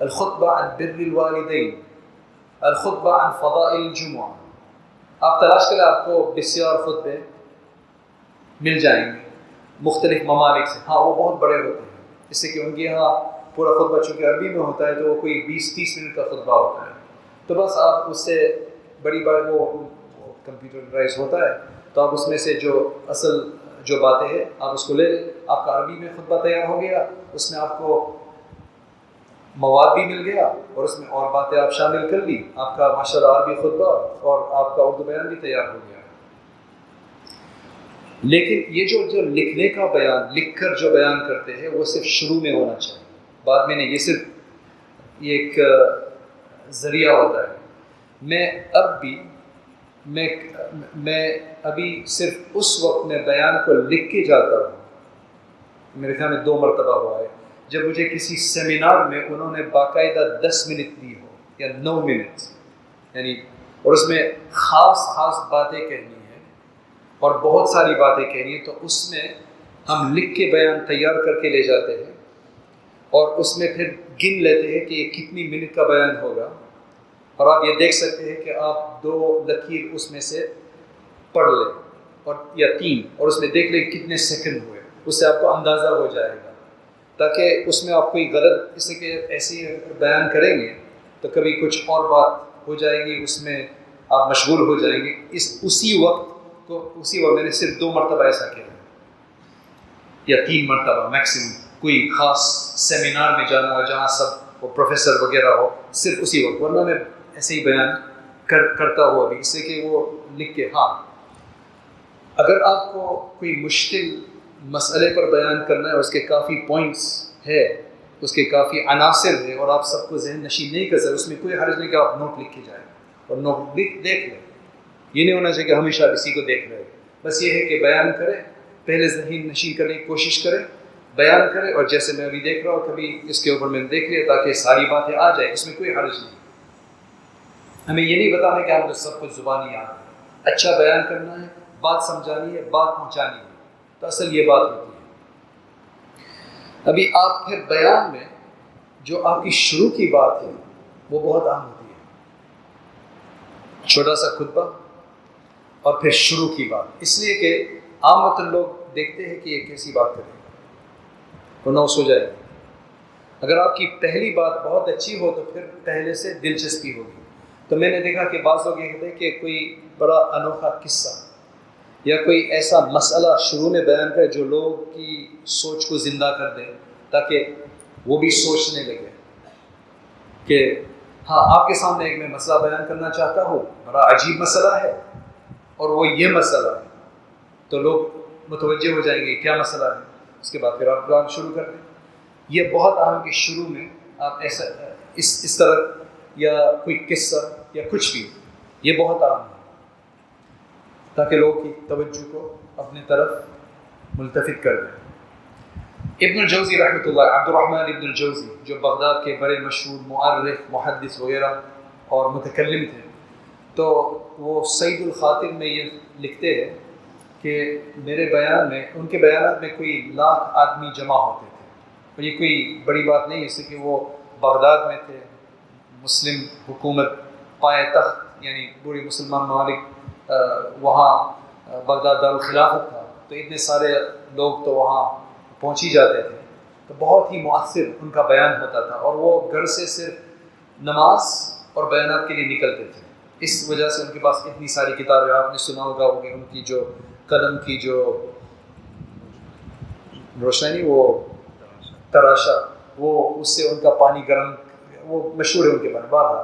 الخطبہ عن بر الوالدین، الخطبہ عن فضائل الجمعہ، آپ تلاش کریں آپ کو بسیار خطبے مل جائیں گے مختلف ممالک سے. ہاں وہ بہت بڑے ہوتے ہیں، اس سے کہ ان کے یہاں پورا خطبہ چونکہ عربی میں ہوتا ہے تو وہ کوئی 20-30 منٹ کا خطبہ ہوتا ہے. تو بس آپ اس سے بڑی بات، وہ کمپیوٹرائز ہوتا ہے، تو آپ اس میں سے جو اصل جو باتیں ہیں آپ اس کو لے لیں. آپ کا عربی میں خطبہ تیار ہو گیا، اس میں آپ کو مواد بھی مل گیا اور اس میں اور باتیں آپ شامل کر لی. آپ کا ماشاءاللہ عربی خطبہ اور آپ کا اردو بیان بھی تیار ہو گیا. لیکن یہ جو لکھنے کا بیان، لکھ کر جو بیان کرتے ہیں وہ صرف شروع میں ہونا چاہیے، بعد میں نہیں. یہ صرف یہ ایک ذریعہ ہوتا ہے. میں ابھی صرف اس وقت میں بیان کو لکھ کے جاتا ہوں. میرے خیال میں 2 مرتبہ ہوا ہے جب مجھے کسی سیمینار میں انہوں نے باقاعدہ 10 منٹ دی ہو یا 9 منٹ، یعنی اور اس میں خاص باتیں کہنی ہیں اور بہت ساری باتیں کہنی ہیں، تو اس میں ہم لکھ کے بیان تیار کر کے لے جاتے ہیں اور اس میں پھر گن لیتے ہیں کہ یہ کتنی منٹ کا بیان ہوگا. اور آپ یہ دیکھ سکتے ہیں کہ آپ 2 لکیر اس میں سے پڑھ لیں اور یا 3، اور اس میں دیکھ لیں کتنے سیکنڈ ہوئے، اس سے آپ کو اندازہ ہو جائے گا. تاکہ اس میں آپ کوئی غلط، اس سے کہ ایسے بیان کریں گے تو کبھی کچھ اور بات ہو جائے گی، اس میں آپ مشغول ہو جائیں گے. اسی وقت میں نے صرف 2 مرتبہ ایسا کیا یا 3 مرتبہ میکسیمم. کوئی خاص سیمینار میں جانا ہو جہاں سب وہ پروفیسر وغیرہ ہو، صرف اسی وقت، ورنہ میں ایسے ہی بیان کرتا ہوں ابھی، اس سے کہ وہ لکھ کے. ہاں اگر آپ کو کوئی مشکل مسئلے پر بیان کرنا ہے، اس کے کافی پوائنٹس ہے، اس کے کافی عناصر ہے، اور آپ سب کو ذہن نشین نہیں کر سکتے، اس میں کوئی حرج نہیں کہ آپ نوٹ لکھ کے جائیں اور نوٹ دیکھ لیں. یہ نہیں ہونا چاہیے کہ ہمیشہ اسی کو دیکھ رہے. بس یہ ہے کہ بیان کریں، پہلے ذہن نشین کرنے کی کوشش کریں، بیان کریں، اور جیسے میں ابھی دیکھ رہا ہوں کبھی اس کے اوپر میں نے دیکھ لیا تاکہ ساری باتیں آ جائیں، اس میں کوئی حرج نہیں. ہمیں یہ نہیں بتانا کہ ہم سب کچھ زبانی یاد ہے. اچھا بیان کرنا ہے، بات سمجھانی ہے، بات پہنچانی ہے، تو اصل یہ بات ہوتی ہے. ابھی آپ پھر بیان میں جو آپ کی شروع کی بات ہے وہ بہت اہم ہوتی ہے. چھوٹا سا خطبہ اور پھر شروع کی بات، اس لیے کہ عام لوگ دیکھتے ہیں کہ یہ کیسی بات کریں وہ نوس ہو جائے گی. اگر آپ کی پہلی بات بہت اچھی ہو تو پھر پہلے سے دلچسپی ہوگی. تو میں نے دیکھا کہ بعض لوگ یہ کہتے ہیں کہ کوئی بڑا انوکھا قصہ یا کوئی ایسا مسئلہ شروع میں بیان کرے جو لوگ کی سوچ کو زندہ کر دے، تاکہ وہ بھی سوچنے لگے کہ ہاں آپ کے سامنے ایک میں مسئلہ بیان کرنا چاہتا ہوں، بڑا عجیب مسئلہ ہے اور وہ یہ مسئلہ ہے. تو لوگ متوجہ ہو جائیں گے کیا مسئلہ ہے. اس کے بعد پھر آپ بیان شروع کر دیں. یہ بہت اہم کہ شروع میں آپ ایسا اس طرح یا کوئی قصہ یا کچھ بھی، یہ بہت اہم ہے تاکہ لوگوں کی توجہ کو اپنے طرف ملتفت کر دیں. ابن الجوزی رحمۃ اللہ، عبد الرحمن ابن الجوزی، جو بغداد کے بڑے مشہور مؤرخ، محدث وغیرہ اور متکلم تھے، تو وہ سید الخاطر میں یہ لکھتے ہیں کہ میرے بیان میں، ان کے بیانات میں کوئی لاکھ آدمی جمع ہوتے تھے، اور یہ کوئی بڑی بات نہیں، اس لیے کہ وہ بغداد میں تھے، مسلم حکومت پائے تخت، یعنی پوری مسلمان ممالک وہاں بغداد دارالخلافت تھا، تو اتنے سارے لوگ تو وہاں پہنچ ہی جاتے تھے، تو بہت ہی مؤثر ان کا بیان ہوتا تھا، اور وہ گھر سے صرف نماز اور بیانات کے لیے نکلتے تھے. اس وجہ سے ان کے پاس اتنی ساری کتابیں، آپ نے سنا ہوگا کہ ان کی جو قلم کی جو روشنی، وہ تراشا، وہ اس سے ان کا پانی گرم، وہ مشہور ہے ان کے بارے میں. بارہ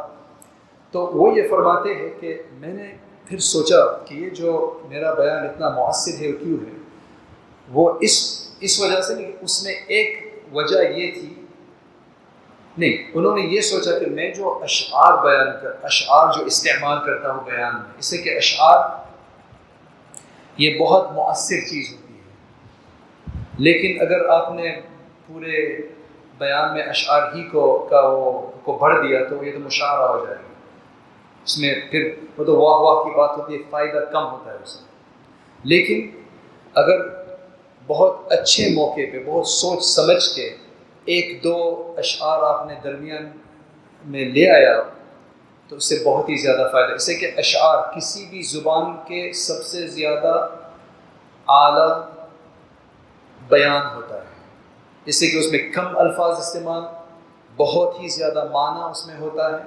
تو وہ یہ فرماتے ہیں کہ میں نے پھر سوچا کہ یہ جو میرا بیان اتنا مؤثر ہے کیوں ہے، وہ اس وجہ سے نہیں، اس میں ایک وجہ یہ تھی، نہیں، انہوں نے یہ سوچا کہ میں جو اشعار جو استعمال کرتا ہوں بیان میں، اس سے کہ اشعار یہ بہت مؤثر چیز ہوتی ہے، لیکن اگر آپ نے پورے بیان میں اشعار ہی کو بھر دیا تو یہ تو مشاعرہ ہو جائے گا، اس میں پھر وہ تو واہ واہ کی بات ہوتی ہے، فائدہ کم ہوتا ہے اس میں. لیکن اگر بہت اچھے موقع پہ بہت سوچ سمجھ کے ایک دو اشعار آپ نے درمیان میں لے آیا تو اس سے بہت ہی زیادہ فائدہ. اس سے کہ اشعار کسی بھی زبان کے سب سے زیادہ اعلیٰ بیان ہوتا ہے، اس سے کہ اس میں کم الفاظ استعمال، بہت ہی زیادہ معنی اس میں ہوتا ہے،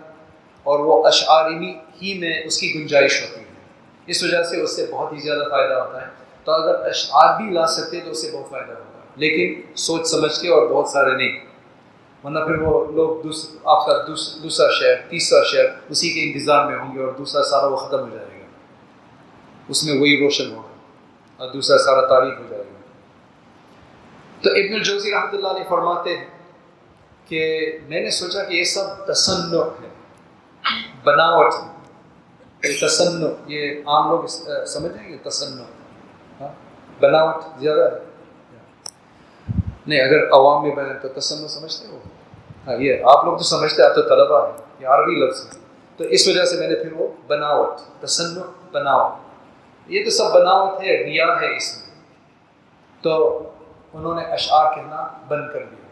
اور وہ اشعاری ہی میں اس کی گنجائش ہوتی ہے، اس وجہ سے اس سے بہت ہی زیادہ فائدہ ہوتا ہے. تو اگر اشعار بھی لا سکتے تو اس سے بہت فائدہ ہوگا، لیکن سوچ سمجھ کے اور بہت سارے نہیں، ورنہ پھر وہ لوگ آپ کا دوسرا شعر، تیسرا شعر اسی کے انتظار میں ہوں گے، اور دوسرا سارا وہ ختم ہو جائے گا، اس میں وہی روشن ہوگا، اور دوسرا سارا تاریک ہو جائے گا. تو ابن الجوزی رحمۃ اللہ علیہ فرماتے ہیں کہ میں نے سوچا کہ یہ سب تصنع ہے، بناوٹ ہے. تصنع یہ عام لوگ سمجھیں گے، تصنع بناوٹ زیادہ ہے نہیں، اگر عوام میں بیان تو تصنع سمجھتے ہو، ہاں یہ آپ لوگ تو سمجھتے، آپ تو طلبا ہیں، یہ عربی لفظ ہے، تو اس وجہ سے میں نے پھر وہ بناوٹ، تصنع بناوٹ، یہ تو سب بناوٹ ہے، ریا ہے اس میں. تو انہوں نے اشعار کہنا بند کر دیا،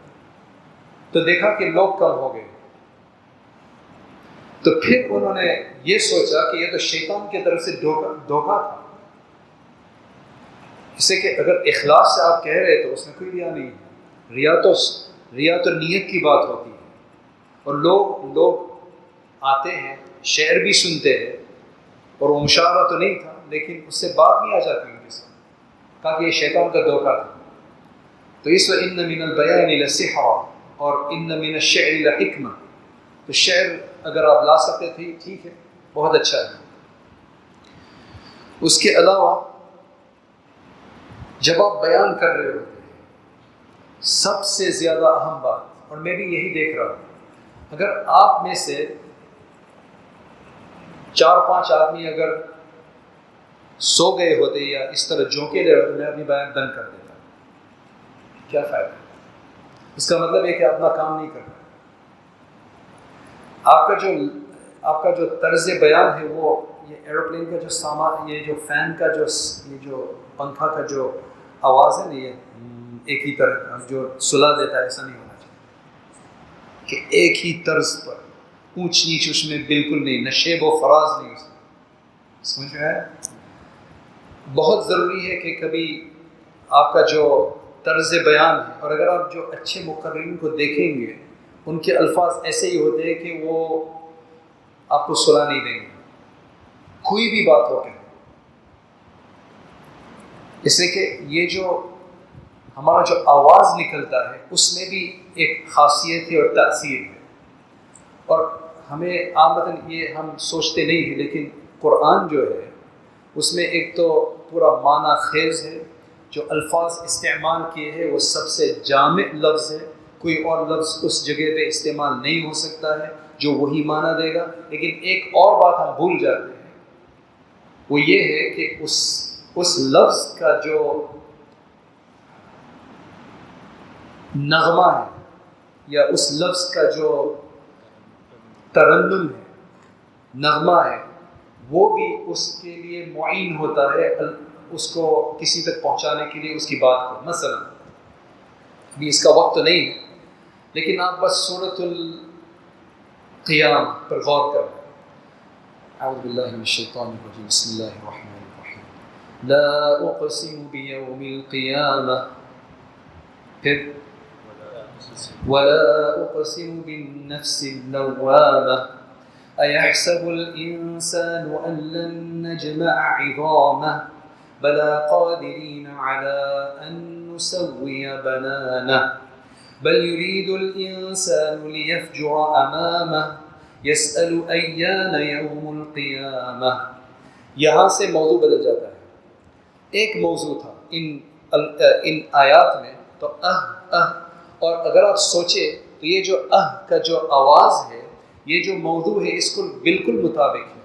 تو دیکھا کہ لوگ کم ہو گئے، تو پھر انہوں نے یہ سوچا کہ یہ تو شیطان کی طرف سے دھوکہ تھا، اس سے کہ اگر اخلاص سے آپ کہہ رہے تو اس میں کوئی ریا نہیں ہے، ریا تو نیت کی بات ہوتی ہے، اور لوگ آتے ہیں، شعر بھی سنتے ہیں، اور وہ مشاعرہ تو نہیں تھا، لیکن اس سے بات نہیں آ جاتی ان کے ساتھ، کہا کہ یہ شیطان کا دھوکہ تھا. تو اس وقت ان من البیان لسحرا اور ان من الشعر لحکمہ، تو شعر اگر آپ لا سکتے تھے ٹھیک ہے، بہت اچھا ہے. اس کے علاوہ جب آپ بیان کر رہے ہوتے ہیں، سب سے زیادہ اہم بات، اور میں بھی یہی دیکھ رہا ہوں، اگر آپ میں سے 4-5 آدمی اگر سو گئے ہوتے یا اس طرح جھونکے رہے ہوتے، میں اپنی بیان بند کر دیتا، کیا فائدہ؟ اس کا مطلب ہے کہ اپنا کام نہیں کرنا. آپ کا جو طرز بیان ہے، وہ یہ ایروپلین کا جو سامان، یہ جو فین کا یہ جو پنکھا کا جو آواز ہے نا، یہ ایک ہی طرح جو سلا دیتا ہے، ایسا نہیں ہونا چاہیے کہ ایک ہی طرز پر اونچ نیچ اس میں بالکل نہیں، نشیب و فراز نہیں، سمجھ میں آیا؟ بہت ضروری ہے کہ کبھی آپ کا جو طرز بیان ہے، اور اگر آپ جو اچھے مقررین کو دیکھیں گے، ان کے الفاظ ایسے ہی ہوتے ہیں کہ وہ آپ کو سلا نہیں دیں گے، کوئی بھی بات ہو کہ، اس لیے کہ یہ جو ہمارا جو آواز نکلتا ہے اس میں بھی ایک خاصیت ہے اور تاثیر ہے، اور ہمیں عامةً یہ ہم سوچتے نہیں ہیں، لیکن قرآن جو ہے اس میں ایک تو پورا معنی خیز ہے، جو الفاظ استعمال کیے ہیں وہ سب سے جامع لفظ ہے، کوئی اور لفظ اس جگہ پہ استعمال نہیں ہو سکتا ہے جو وہی معنی دے گا. لیکن ایک اور بات ہم بھول جاتے ہیں، وہ یہ ہے کہ اس لفظ کا جو نغمہ ہے یا اس لفظ کا جو ترنم ہے، نغمہ ہے، وہ بھی اس کے لیے معین ہوتا ہے، اس کو کسی تک پہنچانے کے لیے اس کی بات کو. مثلا ابھی اس کا وقت تو نہیں ہے، لیکن آپ بس سورۃ القیامہ پر غور کریں. اعوذ باللہ من الشیطان الرجیم، بسم اللہ الرحمن الرحیم. لا اقسم بیوم القیامہ، پھر ولا اقسم بالنفس اللوامہ أيحسب الإنسان أن لن نجمع عظامه بلى قادرين على أن نسوي بنانه بل يريد الإنسان ليفجر أمامه يسأل أيان يوم القيامة. یہاں سے موضوع بدل جاتا ہے. ایک موضوع تھا ان آیات میں تو اور اگر آپ سوچیں تو یہ جو کا جو آواز ہے، یہ جو موضوع ہے اس کو بالکل مطابق ہے.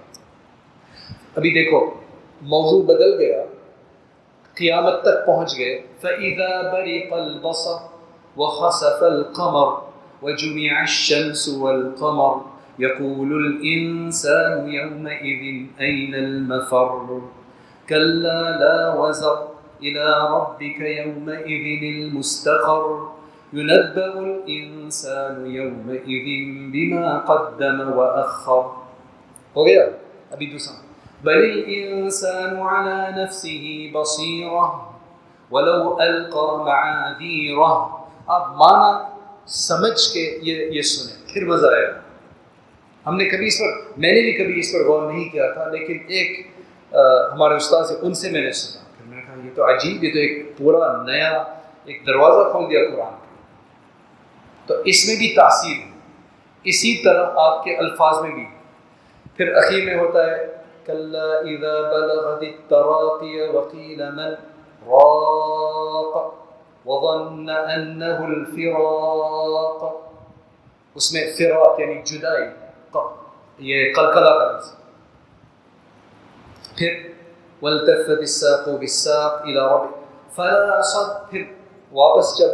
ابھی دیکھو موضوع بدل گیا، قیامت تک پہنچ گئے. فَإِذَا بَرِقَ الْبَصَرُ وَخَسَفَ الْقَمَرُ وَجُمِعَ الشَّمْسُ وَالْقَمَرُ يَقُولُ الْإِنسَانُ يَوْمَئِذٍ أَيْنَ الْمَفَرُّ كَلَّا لَا وَزَرَ إِلَى رَبِّكَ يَوْمَئِذٍ الْمُسْتَقَرُّ يُنَبَّأُ الْإِنسَانُ يَوْمَئِذٍ بِمَا قَدَّمَ وَأَخَّرَ. ہو گیا. ابھی دوسرا بَلِ الْإِنسَانُ عَلَى نَفْسِهِ بَصِيرَةٌ وَلَوْ أَلْقَى مَعَاذِيرَهُ. آپ معنی سمجھ کے یہ سنیں پھر مزہ آئے گا. ہم نے کبھی میں نے بھی کبھی اس پر غور نہیں کیا تھا، لیکن ایک ہمارے استاد سے ان سے میں نے سنا. پھر میں نے کہا یہ تو عجیب، یہ تو ایک پورا نیا ایک دروازہ کھول دیا قرآن کا. تو اس میں بھی تاثیر ہے، اسی طرح آپ کے الفاظ میں بھی. پھر اخیر میں ہوتا ہے کلا اذا بلغت التراقی وقیل من راق وظن انه الفراق. اس میں فراق یعنی جدائی، یہ قلقلہ کا لفظ. پھر والتفت الساق بالساق الى ربك فلا صد. پھر واپس جب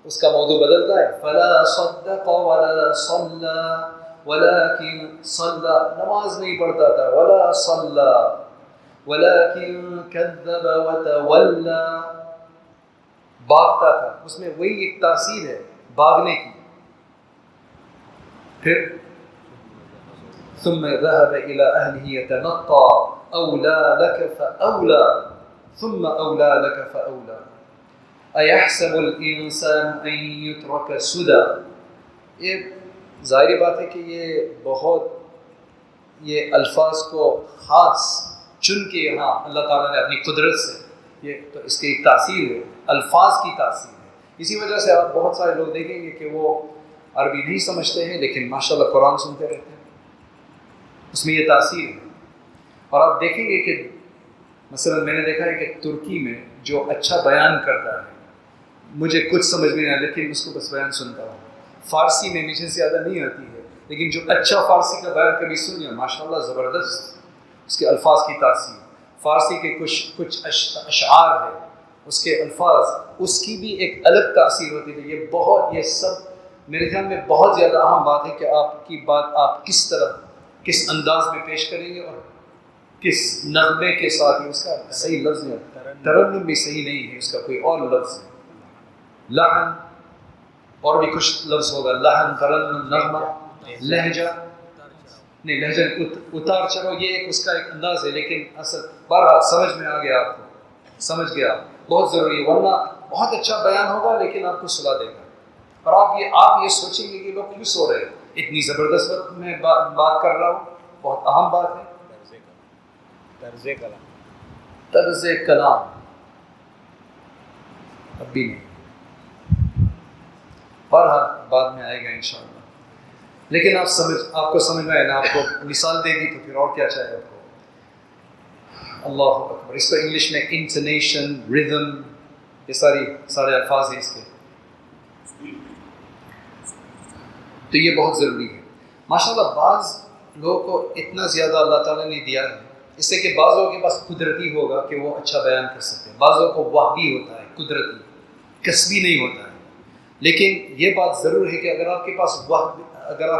اس کا موضوع بدلتا ہے فلا صدق ولا صلى ولكن صلى، نماز نہیں پڑھتا تھا، ولا صلى ولكن كذب وتولى، بھاگتا تھا. اس میں وہی ایک تاثیر ہے بھاگنے کی. پھر ثم ذهب الى اهله يتمطى اولى لك فاولى ثم اولى لك فاولى ايحسب الانسان ان يترك سدى. یہ ظاہر بات ہے کہ یہ الفاظ کو خاص چن کے یہاں اللہ تعالیٰ نے اپنی قدرت سے، یہ تو اس کی ایک تاثیر ہے، الفاظ کی تاثیر ہے. اسی وجہ سے آپ بہت سارے لوگ دیکھیں گے کہ وہ عربی نہیں سمجھتے ہیں لیکن ماشاءاللہ قرآن سنتے رہتے ہیں. اس میں یہ تاثیر ہے. اور آپ دیکھیں گے کہ مثلا میں نے دیکھا ہے کہ ترکی میں جو اچھا بیان کرتا ہے، مجھے کچھ سمجھ میں نہیں آیا لیکن اس کو بس بیان سنتا ہوں. فارسی میں مجھے زیادہ نہیں آتی ہے، لیکن جو اچھا فارسی کا بیان کبھی سنیا ماشاءاللہ زبردست اس کے الفاظ کی تاثیر. فارسی کے کچھ اشعار ہے، اس کے الفاظ، اس کی بھی ایک الگ تاثیر ہوتی ہے. یہ سب میرے خیال میں بہت زیادہ اہم بات ہے کہ آپ کی بات آپ کس طرح کس انداز میں پیش کریں گے اور کس نغمے کے ساتھ. اس کا صحیح لفظ ہے ترنم بھی صحیح نہیں ہے، اس کا کوئی اور لفظ ہے. لحن اور بھی کچھ لفظ ہوگا، لحن، ترنم، نغمہ، لہجہ نہیں، لہجہ اتار چلو یہ ایک اس کا ایک انداز ہے. لیکن اصل بہرحال سمجھ میں آ گیا، آپ کو سمجھ گیا، بہت ضروری ہے. ورنہ بہت اچھا بیان ہوگا لیکن آپ کو سلا دے گا اور آپ یہ سوچیں گے کہ لوگ کیوں سو رہے ہیں. اتنی زبردست وقت میں بات کر رہا ہوں، بہت اہم بات ہے. طرز کلام اب بھی نہیں، بہرحال بعد میں آئے گا انشاءاللہ. لیکن آپ کو سمجھ میں آئے نا، آپ کو مثال دے دی تو پھر اور کیا چاہیے آپ کو. اللہ اکبر. اس کو انگلش میں انٹونیشن، ریدم، یہ سارے الفاظ ہیں اس کے. تو یہ بہت ضروری ہے. ماشاءاللہ بعض لوگوں کو اتنا زیادہ اللہ تعالیٰ نے دیا ہے، اس سے کہ بعض لوگوں کے پاس قدرتی ہوگا کہ وہ اچھا بیان کر سکتے ہیں، بعض لوگوں کو وحی ہوتا ہے، قدرتی، کسبی نہیں ہوتا ہے. لیکن یہ بات ضرور ہے کہ اگر آپ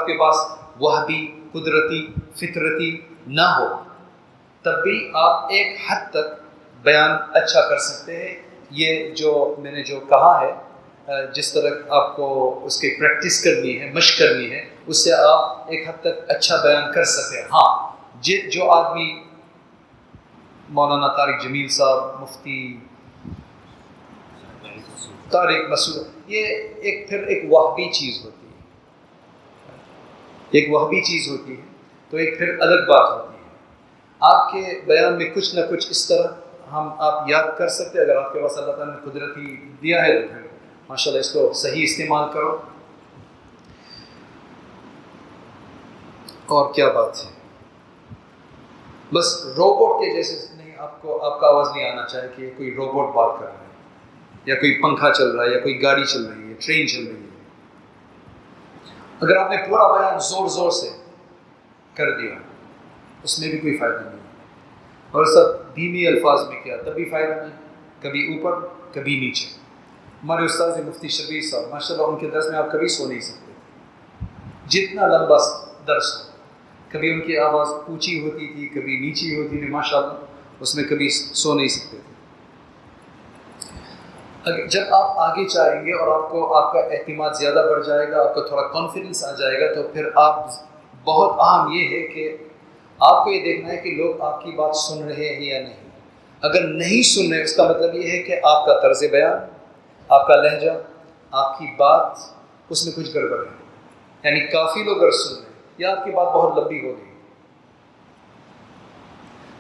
کے پاس وحی، قدرتی، فطرتی نہ ہو، تب بھی آپ ایک حد تک بیان اچھا کر سکتے ہیں. یہ جو میں نے جو کہا ہے جس طرح آپ کو اس کی پریکٹس کرنی ہے، مشق کرنی ہے، اس سے آپ ایک حد تک اچھا بیان کر سکتے ہیں. ہاں جو آدمی مولانا طارق جمیل صاحب، مفتی طارق مسعود، یہ پھر ایک وہبی چیز ہوتی ہے، ایک وہبی چیز ہوتی ہے، تو ایک پھر الگ بات ہوتی ہے. آپ کے بیان میں کچھ نہ کچھ اس طرح آپ یاد کر سکتے ہیں. اگر آپ کے پاس اللہ تعالیٰ نے قدرتی دیا ہے تو پھر ماشاء اللہ اس کو صحیح استعمال کرو. اور کیا بات ہے، بس روبوٹ کے جیسے نہیں، آپ کا آواز نہیں آنا چاہے کہ کوئی روبوٹ بات کر رہا ہے، یا کوئی پنکھا چل رہا ہے، یا کوئی گاڑی چل رہی ہے، ٹرین چل رہی ہے. اگر آپ نے پورا بیان زور زور سے کر دیا اس میں بھی کوئی فائدہ نہیں، اور سب دھیمی الفاظ میں کیا تب بھی فائدہ نہیں، کبھی اوپر کبھی نیچے. ہمارے استاد مفتی شبیر صاحب ماشاء اللہ، ان کے درس میں آپ کبھی سو نہیں سکتے، جتنا لمبا درس ہو. کبھی ان کی آواز اونچی ہوتی تھی، کبھی نیچی ہوتی تھی، ماشاء اللہ اس میں کبھی سو نہیں سکتے تھے. جب آپ آگے چاہیں گے اور آپ کا اعتماد زیادہ بڑھ جائے گا، آپ کا تھوڑا کانفیڈنس آ جائے گا، تو پھر آپ بہت اہم یہ ہے کہ آپ کو یہ دیکھنا ہے کہ لوگ آپ کی بات سن رہے ہیں یا نہیں. اگر نہیں سن رہے، اس کا مطلب یہ ہے کہ آپ کا طرز بیان، آپ کا لہجہ، آپ کی بات، اس میں کچھ گڑبڑ ہے. یعنی کافی لوگ اگر سن رہے ہیں یا آپ کی بات بہت لمبی ہو گئی،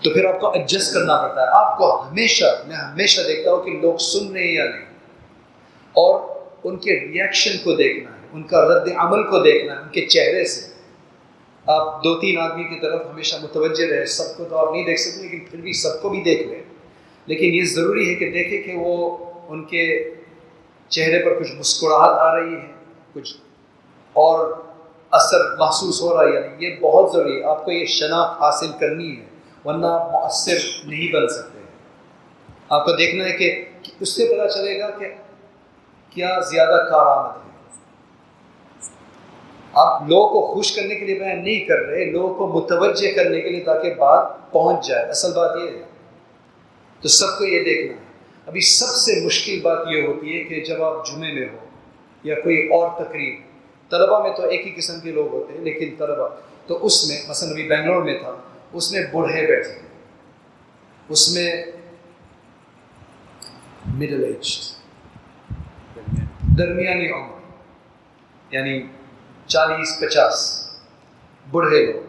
تو پھر آپ کو ایڈجسٹ کرنا پڑتا ہے. آپ کو میں ہمیشہ دیکھتا ہوں کہ لوگ سن رہے ہیں یا نہیں، اور ان کے ریئیکشن کو دیکھنا ہے، ان کا رد عمل کو دیکھنا ہے، ان کے چہرے سے. آپ 2-3 آدمی کی طرف ہمیشہ متوجہ رہے. سب کو تو آپ نہیں دیکھ سکتے، لیکن پھر بھی سب کو بھی دیکھ لیں. لیکن یہ ضروری ہے کہ دیکھیں کہ وہ ان کے چہرے پر کچھ مسکراہٹ آ رہی ہے، کچھ اور اثر محسوس ہو رہا ہے یا نہیں. یہ بہت ضروری ہے، آپ کو یہ شناخت حاصل کرنی ہے، ورنہ آپ مؤثر نہیں بن سکتے. آپ کو دیکھنا ہے کہ اس سے پتہ چلے گا کہ کیا زیادہ کارآمد ہے. آپ لوگوں کو خوش کرنے کے لیے بیان نہیں کر رہے، لوگوں کو متوجہ کرنے کے لیے تاکہ بات پہنچ جائے. اصل بات یہ ہے، تو سب کو یہ دیکھنا ہے. ابھی سب سے مشکل بات یہ ہوتی ہے کہ جب آپ جمعے میں ہو یا کوئی اور تقریب، طلبہ میں تو ایک ہی قسم کے لوگ ہوتے ہیں، لیکن طلبہ تو اس میں مثلا ابھی بنگلور میں تھا، اس میں بوڑھے بیٹھے، اس میں مڈل ایج، درمیانی عمر، یعنی 40-50 بوڑھے لوگ،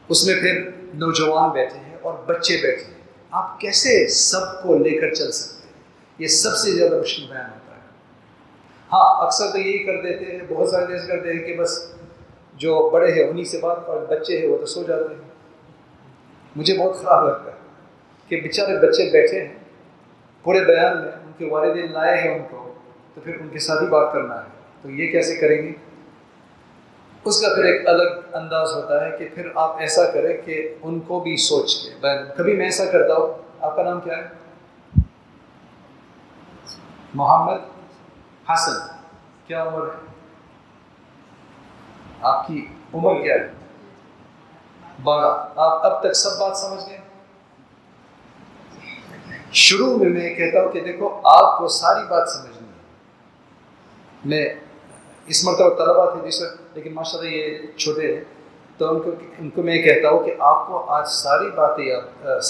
اس میں پھر نوجوان بیٹھے ہیں اور بچے بیٹھے ہیں. آپ کیسے سب کو لے کر چل سکتے ہیں؟ یہ سب سے زیادہ مشکل بیان ہوتا ہے. ہاں اکثر تو یہی کر دیتے ہیں، بہت سارے ایسے کرتے ہیں کہ بس جو بڑے ہیں انہی سے بات، اور بچے ہیں وہ تو سو جاتے ہیں. مجھے بہت خراب لگتا ہے کہ بیچارے بچے بیٹھے ہیں پورے بیان میں، ان کے والدین لائے ہیں ان کو، تو پھر ان کے ساتھ ہی بات کرنا ہے، تو یہ کیسے کریں گے؟ اس کا پھر ایک الگ انداز ہوتا ہے کہ پھر آپ ایسا کریں کہ ان کو بھی سوچ کے. کبھی میں ایسا کرتا ہوں. آپ کا نام کیا ہے؟ محمد حسن. کیا عمر ہے آپ کی؟ عمر کیا ہے؟ 12. آپ اب تک سب بات سمجھ گئے؟ شروع میں کہتا ہوں کہ دیکھو آپ کو ساری بات سمجھنی ہے. میں اس مرتبہ طلبہ تھے جس وقت، لیکن ماشاءاللہ یہ چھوٹے ہیں، تو ان کو میں کہتا ہوں کہ آپ کو آج ساری باتیں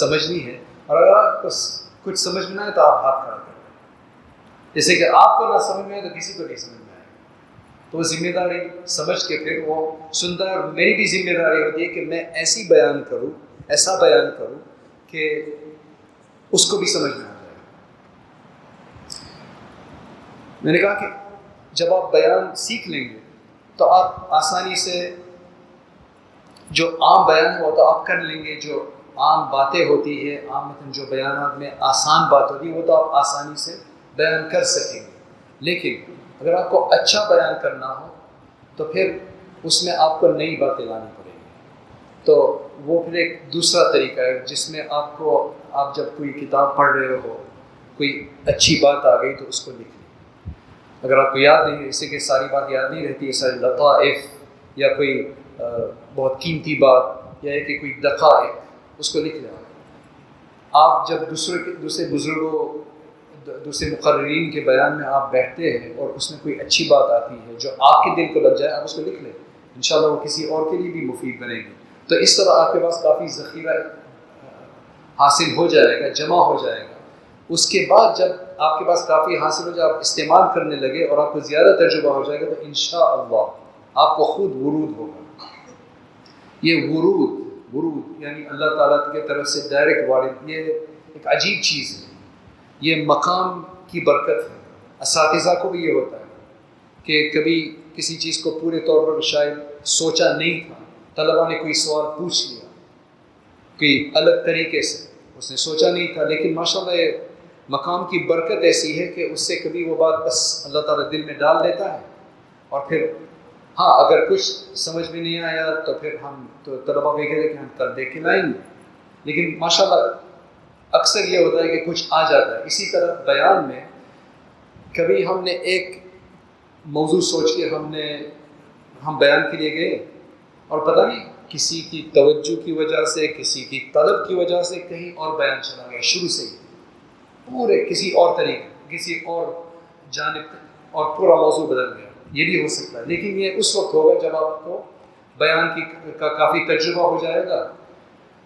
سمجھنی ہے، اور اگر آپ کو کچھ سمجھ میں نہ آئے تو آپ ہاتھ کھڑا کریں. جیسے کہ آپ کو نہ سمجھ میں آئے تو کسی کو نہیں سمجھ میں آئے، تو وہ ذمہ داری سمجھ کے پھر وہ سنتا ہے. اور میری بھی ذمہ داری ہوتی ہے کہ میں ایسی بیان کروں، ایسا بیان کروں کہ اس کو بھی سمجھ میں آ جائے. میں نے کہا کہ جب آپ بیان سیکھ لیں گے تو آپ آسانی سے جو عام بیان ہے وہ تو آپ کر لیں گے، جو عام باتیں ہوتی ہے، عام مثلا جو بیانات میں آسان بات ہوتی ہے وہ تو آپ آسانی سے بیان کر سکیں گے. لیکن اگر آپ کو اچھا بیان کرنا ہو تو پھر اس میں آپ کو نئی باتیں لانی پڑیں گی. تو وہ پھر ایک دوسرا طریقہ ہے جس میں آپ جب کوئی کتاب پڑھ رہے ہو، کوئی اچھی بات آ گئی تو اس کو لکھ لیں. اگر آپ کو یاد نہیں، اسے کہ ساری بات یاد نہیں رہتی ہے، سارے لطائف یا کوئی بہت قیمتی بات یا کہ کوئی دقائق، اس کو لکھ لیں. آپ جب دوسرے بزرگوں دوسرے مقررین کے بیان میں آپ بیٹھتے ہیں اور اس میں کوئی اچھی بات آتی ہے جو آپ کے دل کو لگ جائے، آپ اس کو لکھ لیں، انشاءاللہ وہ کسی اور کے لیے بھی مفید بنے گی. تو اس طرح آپ کے پاس کافی ذخیرہ حاصل ہو جائے گا، جمع ہو جائے گا. اس کے بعد جب آپ کے پاس کافی حاصل ہو جائے، آپ استعمال کرنے لگے اور آپ کو زیادہ تجربہ ہو جائے گا، تو انشاءاللہ آپ کو خود ورود ہوگا. یہ ورود یعنی اللہ تعالیٰ کی طرف سے ڈائریکٹ وارد، یہ ایک عجیب چیز ہے. یہ مقام کی برکت ہے. اساتذہ کو بھی یہ ہوتا ہے کہ کبھی کسی چیز کو پورے طور پر شاید سوچا نہیں تھا، طلبہ نے کوئی سوال پوچھ لیا کوئی الگ طریقے سے، اس نے سوچا نہیں تھا، لیکن ماشاءاللہ یہ مقام کی برکت ایسی ہے کہ اس سے کبھی وہ بات بس اللہ تعالیٰ دل میں ڈال دیتا ہے. اور پھر ہاں اگر کچھ سمجھ میں نہیں آیا تو پھر ہم تو طلبہ کو یہ کہتے ہیں کہ ہم کل دیکھ کے لائیں گے، لیکن ماشاءاللہ اکثر یہ ہوتا ہے کہ کچھ آ جاتا ہے. اسی طرح بیان میں کبھی ہم نے ایک موضوع سوچ کے ہم بیان کے لیے گئے اور پتہ نہیں کسی کی توجہ کی وجہ سے، کسی کی طلب کی وجہ سے کہیں اور بیان چلا گیا، شروع سے ہی پورے کسی اور طریقے، کسی اور جانب، اور پورا موضوع بدل گیا. یہ بھی ہو سکتا ہے، لیکن یہ اس وقت ہوگا جب آپ کو بیان کا کافی تجربہ ہو جائے گا.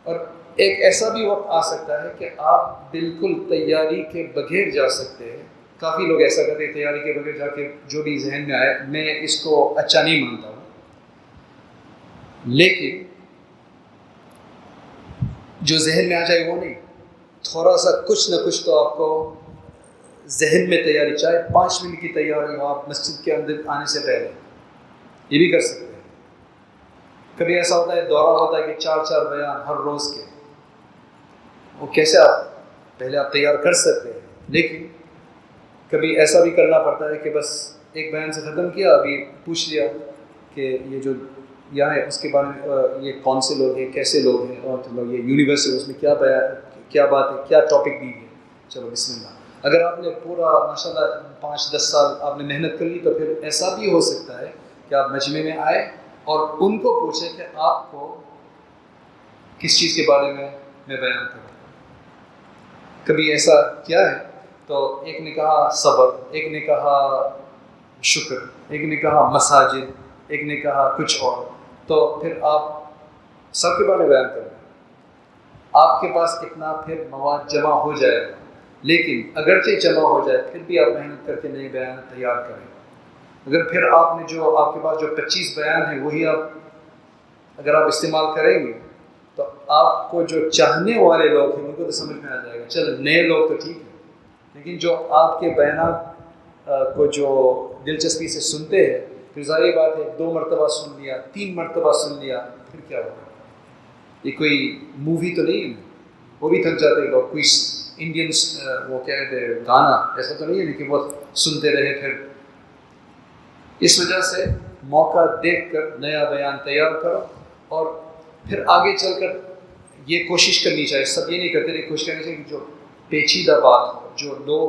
اور ایک ایسا بھی وقت آ سکتا ہے کہ آپ بالکل تیاری کے بغیر جا سکتے ہیں. کافی لوگ ایسا کرتے ہیں تیاری کے بغیر جا کے جو بھی ذہن میں آئے. میں اس کو اچھا نہیں مانتا ہوں، لیکن جو ذہن میں آ جائے وہ نہیں، تھوڑا سا کچھ نہ کچھ تو آپ کو ذہن میں تیاری، چاہے 5 منٹ کی تیاری ہو، آپ مسجد کے اندر آنے سے پہلے یہ بھی کر سکتے ہیں. کبھی ایسا ہوتا ہے دورہ ہوتا ہے کہ 4 بیان ہر روز کے، وہ کیسے پہلے آپ تیار کر سکتے ہیں. لیکن کبھی ایسا بھی کرنا پڑتا ہے کہ بس ایک بیان سے ختم کیا، ابھی پوچھ لیا کہ یہ جو یہاں ہے اس کے بارے میں، یہ کون سے لوگ ہیں، کیسے لوگ ہیں، اور یہ یونیورس ہے اس میں کیا بات ہے، کیا ٹاپک دی ہے، چلو بسم اللہ. اگر آپ نے پورا ماشاءاللہ 5-10 سال آپ نے محنت کر لی تو پھر ایسا بھی ہو سکتا ہے کہ آپ مجمع میں آئے اور ان کو پوچھیں کہ آپ کو کس چیز کے بارے میں بیان کروں. کبھی ایسا کیا ہے تو ایک نے کہا صبر، ایک نے کہا شکر، ایک نے کہا مساجد، ایک نے کہا کچھ اور. تو پھر آپ سب کے بارے میں بیان کریں، آپ کے پاس اتنا پھر مواد جمع ہو جائے گا. لیکن اگرچہ جمع ہو جائے پھر بھی آپ محنت کر کے نئے بیان تیار کریں. اگر پھر آپ نے جو آپ کے پاس جو 25 بیان ہیں وہی اگر آپ استعمال کریں گے تو آپ کو جو چاہنے والے لوگ ہیں ان کو تو سمجھ میں آ جائے گا. چلو نئے لوگ تو ٹھیک ہے، لیکن جو آپ کے بیانات کو جو دلچسپی سے سنتے ہیں، پھر ظاہر بات ہے 2 مرتبہ سن لیا، 3 مرتبہ سن لیا، پھر کیا ہوگا. یہ کوئی مووی تو نہیں ہے، وہ بھی تھک جاتے ہیں لوگ. کوئی انڈین وہ کیا کہتے ہیں گانا، ایسا تو نہیں ہے کہ وہ سنتے رہے. پھر اس وجہ سے موقع دیکھ کر نیا بیان تیار کرو، اور پھر آگے چل کر یہ کوشش کرنی چاہیے. سب یہ نہیں کرتے، لیکن کوشش کرنی چاہیے کہ جو پیچیدہ بات ہو، جو لوگوں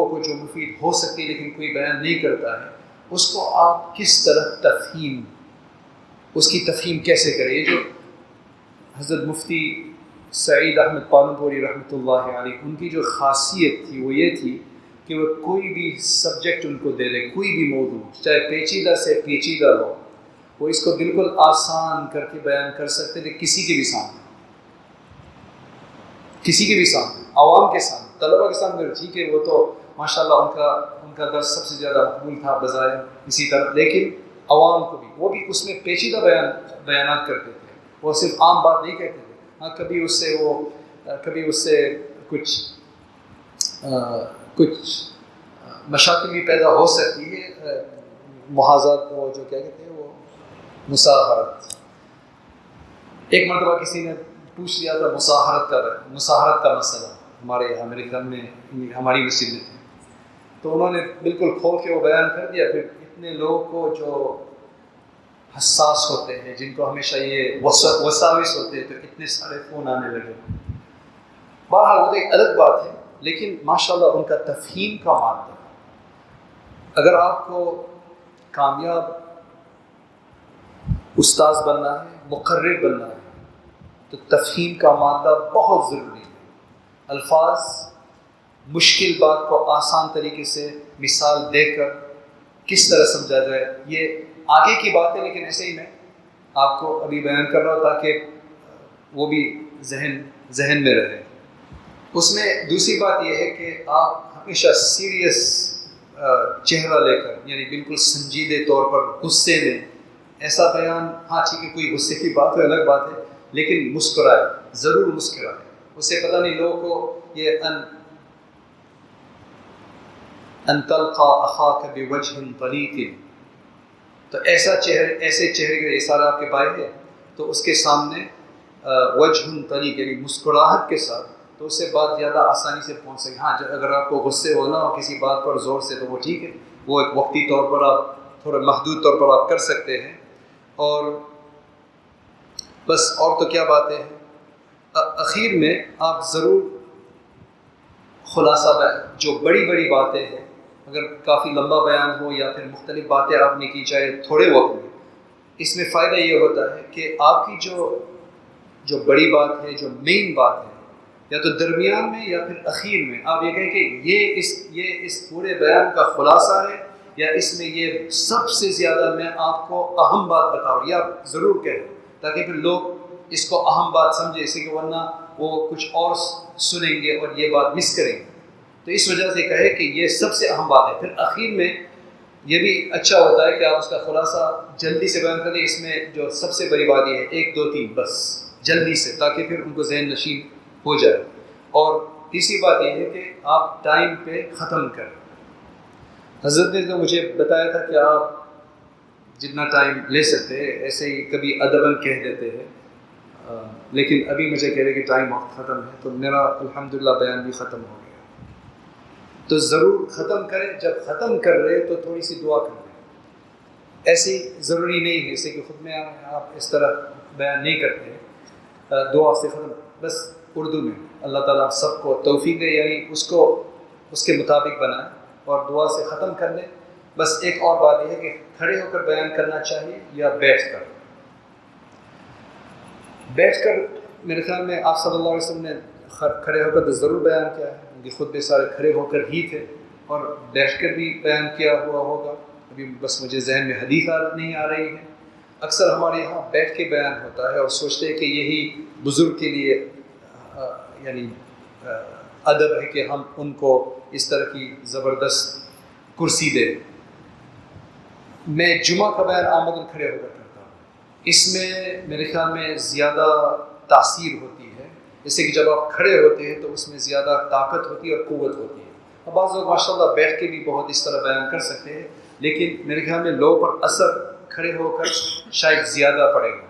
کو جو مفید ہو سکتی ہے لیکن کوئی بیان نہیں کرتا ہے، اس کو آپ کس طرح اس کی تفہیم کیسے کریں. یہ جو حضرت مفتی سعید احمد پالنپوری رحمۃ اللہ علیہ، ان کی جو خاصیت تھی وہ یہ تھی کہ وہ کوئی بھی سبجیکٹ ان کو دے دے، کوئی بھی موضوع چاہے پیچیدہ سے پیچیدہ ہو، وہ اس کو بالکل آسان کر کے بیان کر سکتے تھے کسی کے بھی سامنے، عوام کے سامنے، طلبہ کے سامنے. ٹھیک ہے وہ تو ماشاءاللہ ان کا درس سب سے زیادہ مقبول تھا بظاہر اسی طرح، لیکن عوام کو بھی وہ بھی اس میں پیچیدہ بیانات کرتے تھے. وہ صرف عام بات نہیں کہتے تھے. ہاں کبھی اس سے کچھ مشاکل بھی پیدا ہو سکتی ہے، محاذات، وہ جو کیا کہتے ہیں وہ مصاحرت. ایک مرتبہ کسی نے پوچھ لیا تھا مصاحرت کا مسئلہ ہمارے یہاں، میرے گھر میں ہماری مسجد میں تھے، تو انہوں نے بالکل کھول کے وہ بیان کر دیا. پھر اتنے لوگوں کو جو حساس ہوتے ہیں، جن کو ہمیشہ یہ وساوس ہوتے ہیں، تو اتنے سارے فون آنے لگے. بہرحال وہ تو ایک الگ بات ہے، لیکن ماشاءاللہ ان کا تفہیم کا مادہ. اگر آپ کو کامیاب استاذ بننا ہے، مقرر بننا ہے، تو تفہیم کا مادہ بہت ضروری ہے. الفاظ مشکل بات کو آسان طریقے سے مثال دے کر کس طرح سمجھا جائے، یہ آگے کی بات ہے، لیکن ایسے ہی میں آپ کو ابھی بیان کر رہا ہوں تاکہ وہ بھی ذہن میں رہے. اس میں دوسری بات یہ ہے کہ آپ ہمیشہ سیریس چہرہ لے کر، یعنی بالکل سنجیدے طور پر غصے میں ایسا بیان، ہاں ٹھیک ہے کوئی غصے کی بات ہے الگ بات ہے، لیکن مسکرائے، ضرور مسکرائے. اس سے پتہ نہیں لوگوں کو یہ ان تلقى اخاك بوجه طليق، تو ایسے چہرے کے اشارہ آپ کے پائے ہیں تو اس کے سامنے وجہ طلیق یعنی مسکراہٹ کے ساتھ، تو اس سے بات زیادہ آسانی سے پہنچ سکے. ہاں اگر آپ کو غصے ہونا ہو کسی بات پر زور سے تو وہ ٹھیک ہے، وہ ایک وقتی طور پر آپ تھوڑا محدود طور پر آپ کر سکتے ہیں. اور بس اور تو کیا باتیں ہیں. اخیر میں آپ ضرور خلاصہ جو بڑی باتیں ہیں، اگر کافی لمبا بیان ہو یا پھر مختلف باتیں آپ نے کی چاہے تھوڑے وقت میں، اس میں فائدہ یہ ہوتا ہے کہ آپ کی جو بڑی بات ہے، جو مین بات ہے، یا تو درمیان میں یا پھر اخیر میں آپ یہ کہیں کہ یہ اس پورے بیان کا خلاصہ ہے، یا اس میں یہ سب سے زیادہ میں آپ کو اہم بات بتا رہا ہوں، یہ آپ ضرور کہیں تاکہ پھر لوگ اس کو اہم بات سمجھے، اسی کہ ورنہ وہ کچھ اور سنیں گے اور یہ بات مس کریں گے. تو اس وجہ سے کہے کہ یہ سب سے اہم بات ہے. پھر اخیر میں یہ بھی اچھا ہوتا ہے کہ آپ اس کا خلاصہ جلدی سے بیان کریں. اس میں جو سب سے بڑی بات یہ ہے 1 2 3 بس جلدی سے، تاکہ پھر ان کو ذہن نشین ہو جائے. اور تیسری بات یہ ہے کہ آپ ٹائم پہ ختم کریں. حضرت نے تو مجھے بتایا تھا کہ آپ جتنا ٹائم لے سکتے ہیں، ایسے ہی کبھی ادباً کہہ دیتے ہیں، لیکن ابھی مجھے کہہ رہے کہ ٹائم وقت ختم ہے، تو میرا الحمدللہ بیان بھی ختم ہو گیا. تو ضرور ختم کریں. جب ختم کر رہے تو تھوڑی سی دعا کر لیں. ایسی ضروری نہیں ہے جیسے کہ خود میں آپ اس طرح بیان نہیں کرتے ہیں، دعا سے ختم، بس اردو میں اللہ تعالیٰ سب کو توفیق دے، یعنی اس کے مطابق بنائیں اور دعا سے ختم کر لیں. بس ایک اور بات یہ ہے کہ کھڑے ہو کر بیان کرنا چاہیے یا بیٹھ کر. بیٹھ کر میرے خیال میں آپ صلی اللہ علیہ وسلم نے کھڑے ہو کر تو ضرور بیان کیا ہے، ان کے خطبے سارے کھڑے ہو کر ہی تھے، اور بیٹھ کر بھی بیان کیا ہوا ہوگا. ابھی بس مجھے ذہن میں حدیث نہیں آ رہی ہے. اکثر ہمارے یہاں بیٹھ کے بیان ہوتا ہے اور سوچتے ہیں کہ یہی بزرگ کے لیے یعنی ادب ہے کہ ہم ان کو اس طرح کی زبردست کرسی دیں. میں جمعہ کا بیان آمدن کھڑے ہو کر کرتا ہوں. اس میں میرے خیال میں زیادہ تاثیر ہوتی ہے، جیسے کہ جب آپ کھڑے ہوتے ہیں تو اس میں زیادہ طاقت ہوتی ہے اور قوت ہوتی ہے. اب بعض لوگ ماشاء اللہ بیٹھ کے بھی بہت اس طرح بیان کر سکتے ہیں، لیکن میرے خیال میں لوگوں پر اثر کھڑے ہو کر شاید زیادہ پڑے گا.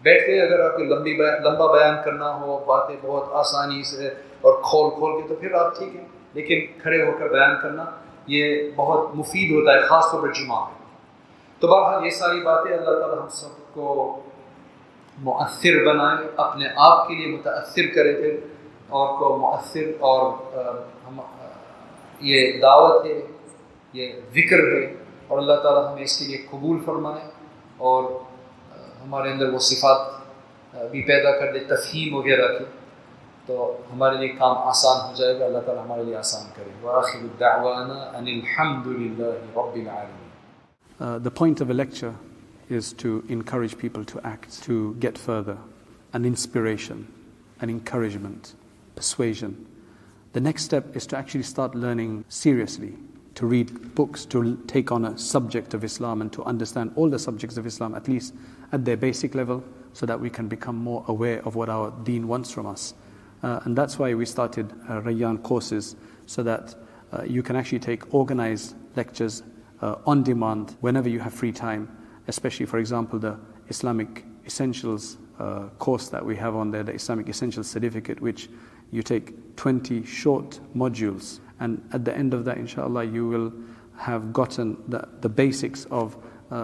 بیٹھ کے اگر آپ کو لمبا بیان کرنا ہو، باتیں بہت آسانی سے اور کھول کے، تو پھر آپ ٹھیک ہے، لیکن کھڑے ہو کر بیان کرنا یہ بہت مفید ہوتا ہے، خاص طور پر جمعہ میں. تو بہرحال یہ ساری باتیں اللہ تعالیٰ ہم سب کو مؤثر بنائے، اپنے آپ کے لیے متاثر کرے، پھر اور کو مؤثر، اور یہ دعوت ہے، یہ ذکر ہے، اور اللہ تعالیٰ ہمیں اس کے لیے قبول فرمائے اور ہمارے اندر وہ صفات بھی پیدا کر دے تفہیم وغیرہ کی، تو ہمارے لیے کام آسان ہو جائے گا. اللہ تعالیٰ ہمارے لیے آسان کرے. وآخر الدعوانا ان الحمد للہ رب العالمین. The point of a lecture is to encourage people to act, to get further, an inspiration, an encouragement, persuasion. The next step is to actually start learning seriously, to read books, to take on a subject of Islam and to understand all the subjects of Islam, at least at their basic level, so that we can become more aware of what our deen wants from us. And that's why we started Rayyan courses, so that you can actually take organized lectures on demand whenever you have free time, especially, for example, the Islamic Essentials course that we have on there, the Islamic Essentials certificate, which you take 20 short modules, and at the end of that, inshallah, you will have gotten the basics of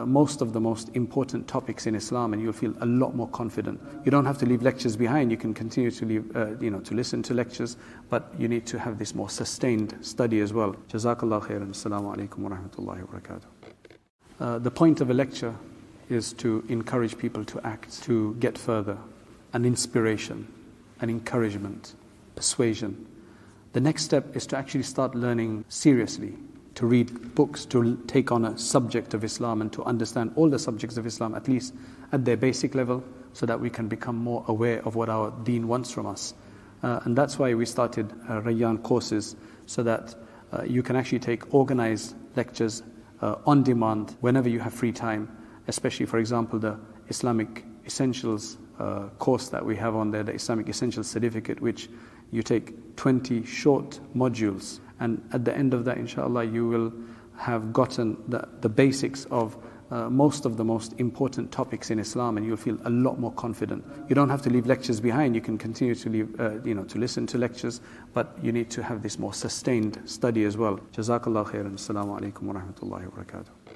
most of the most important topics in Islam, and you'll feel a lot more confident. You don't have to leave lectures behind. You can continue to leave, to listen to lectures, but you need to have this more sustained study as well. Jazakallah khairan. Assalamu alaikum wa rahmatullahi wa barakatuh. The point of a lecture is to encourage people to act, to get further, an inspiration, an encouragement, persuasion. The next step is to actually start learning seriously, to read books, to take on a subject of Islam and to understand all the subjects of Islam, at least at their basic level, so that we can become more aware of what our deen wants from us. And that's why we started Rayyan courses, so that you can actually take organized lectures on demand whenever you have free time, especially, for example, the Islamic Essentials course that we have on there, the Islamic Essentials Certificate, which you take 20 short modules, and at the end of that, inshallah, you will have gotten the basics of most of the most important topics in Islam, and you'll feel a lot more confident. You don't have to leave lectures behind. You can continue to leave, to listen to lectures, but you need to have this more sustained study as well. Jazakallah khairan. Assalamu alaikum wa rahmatullahi wa barakatuh.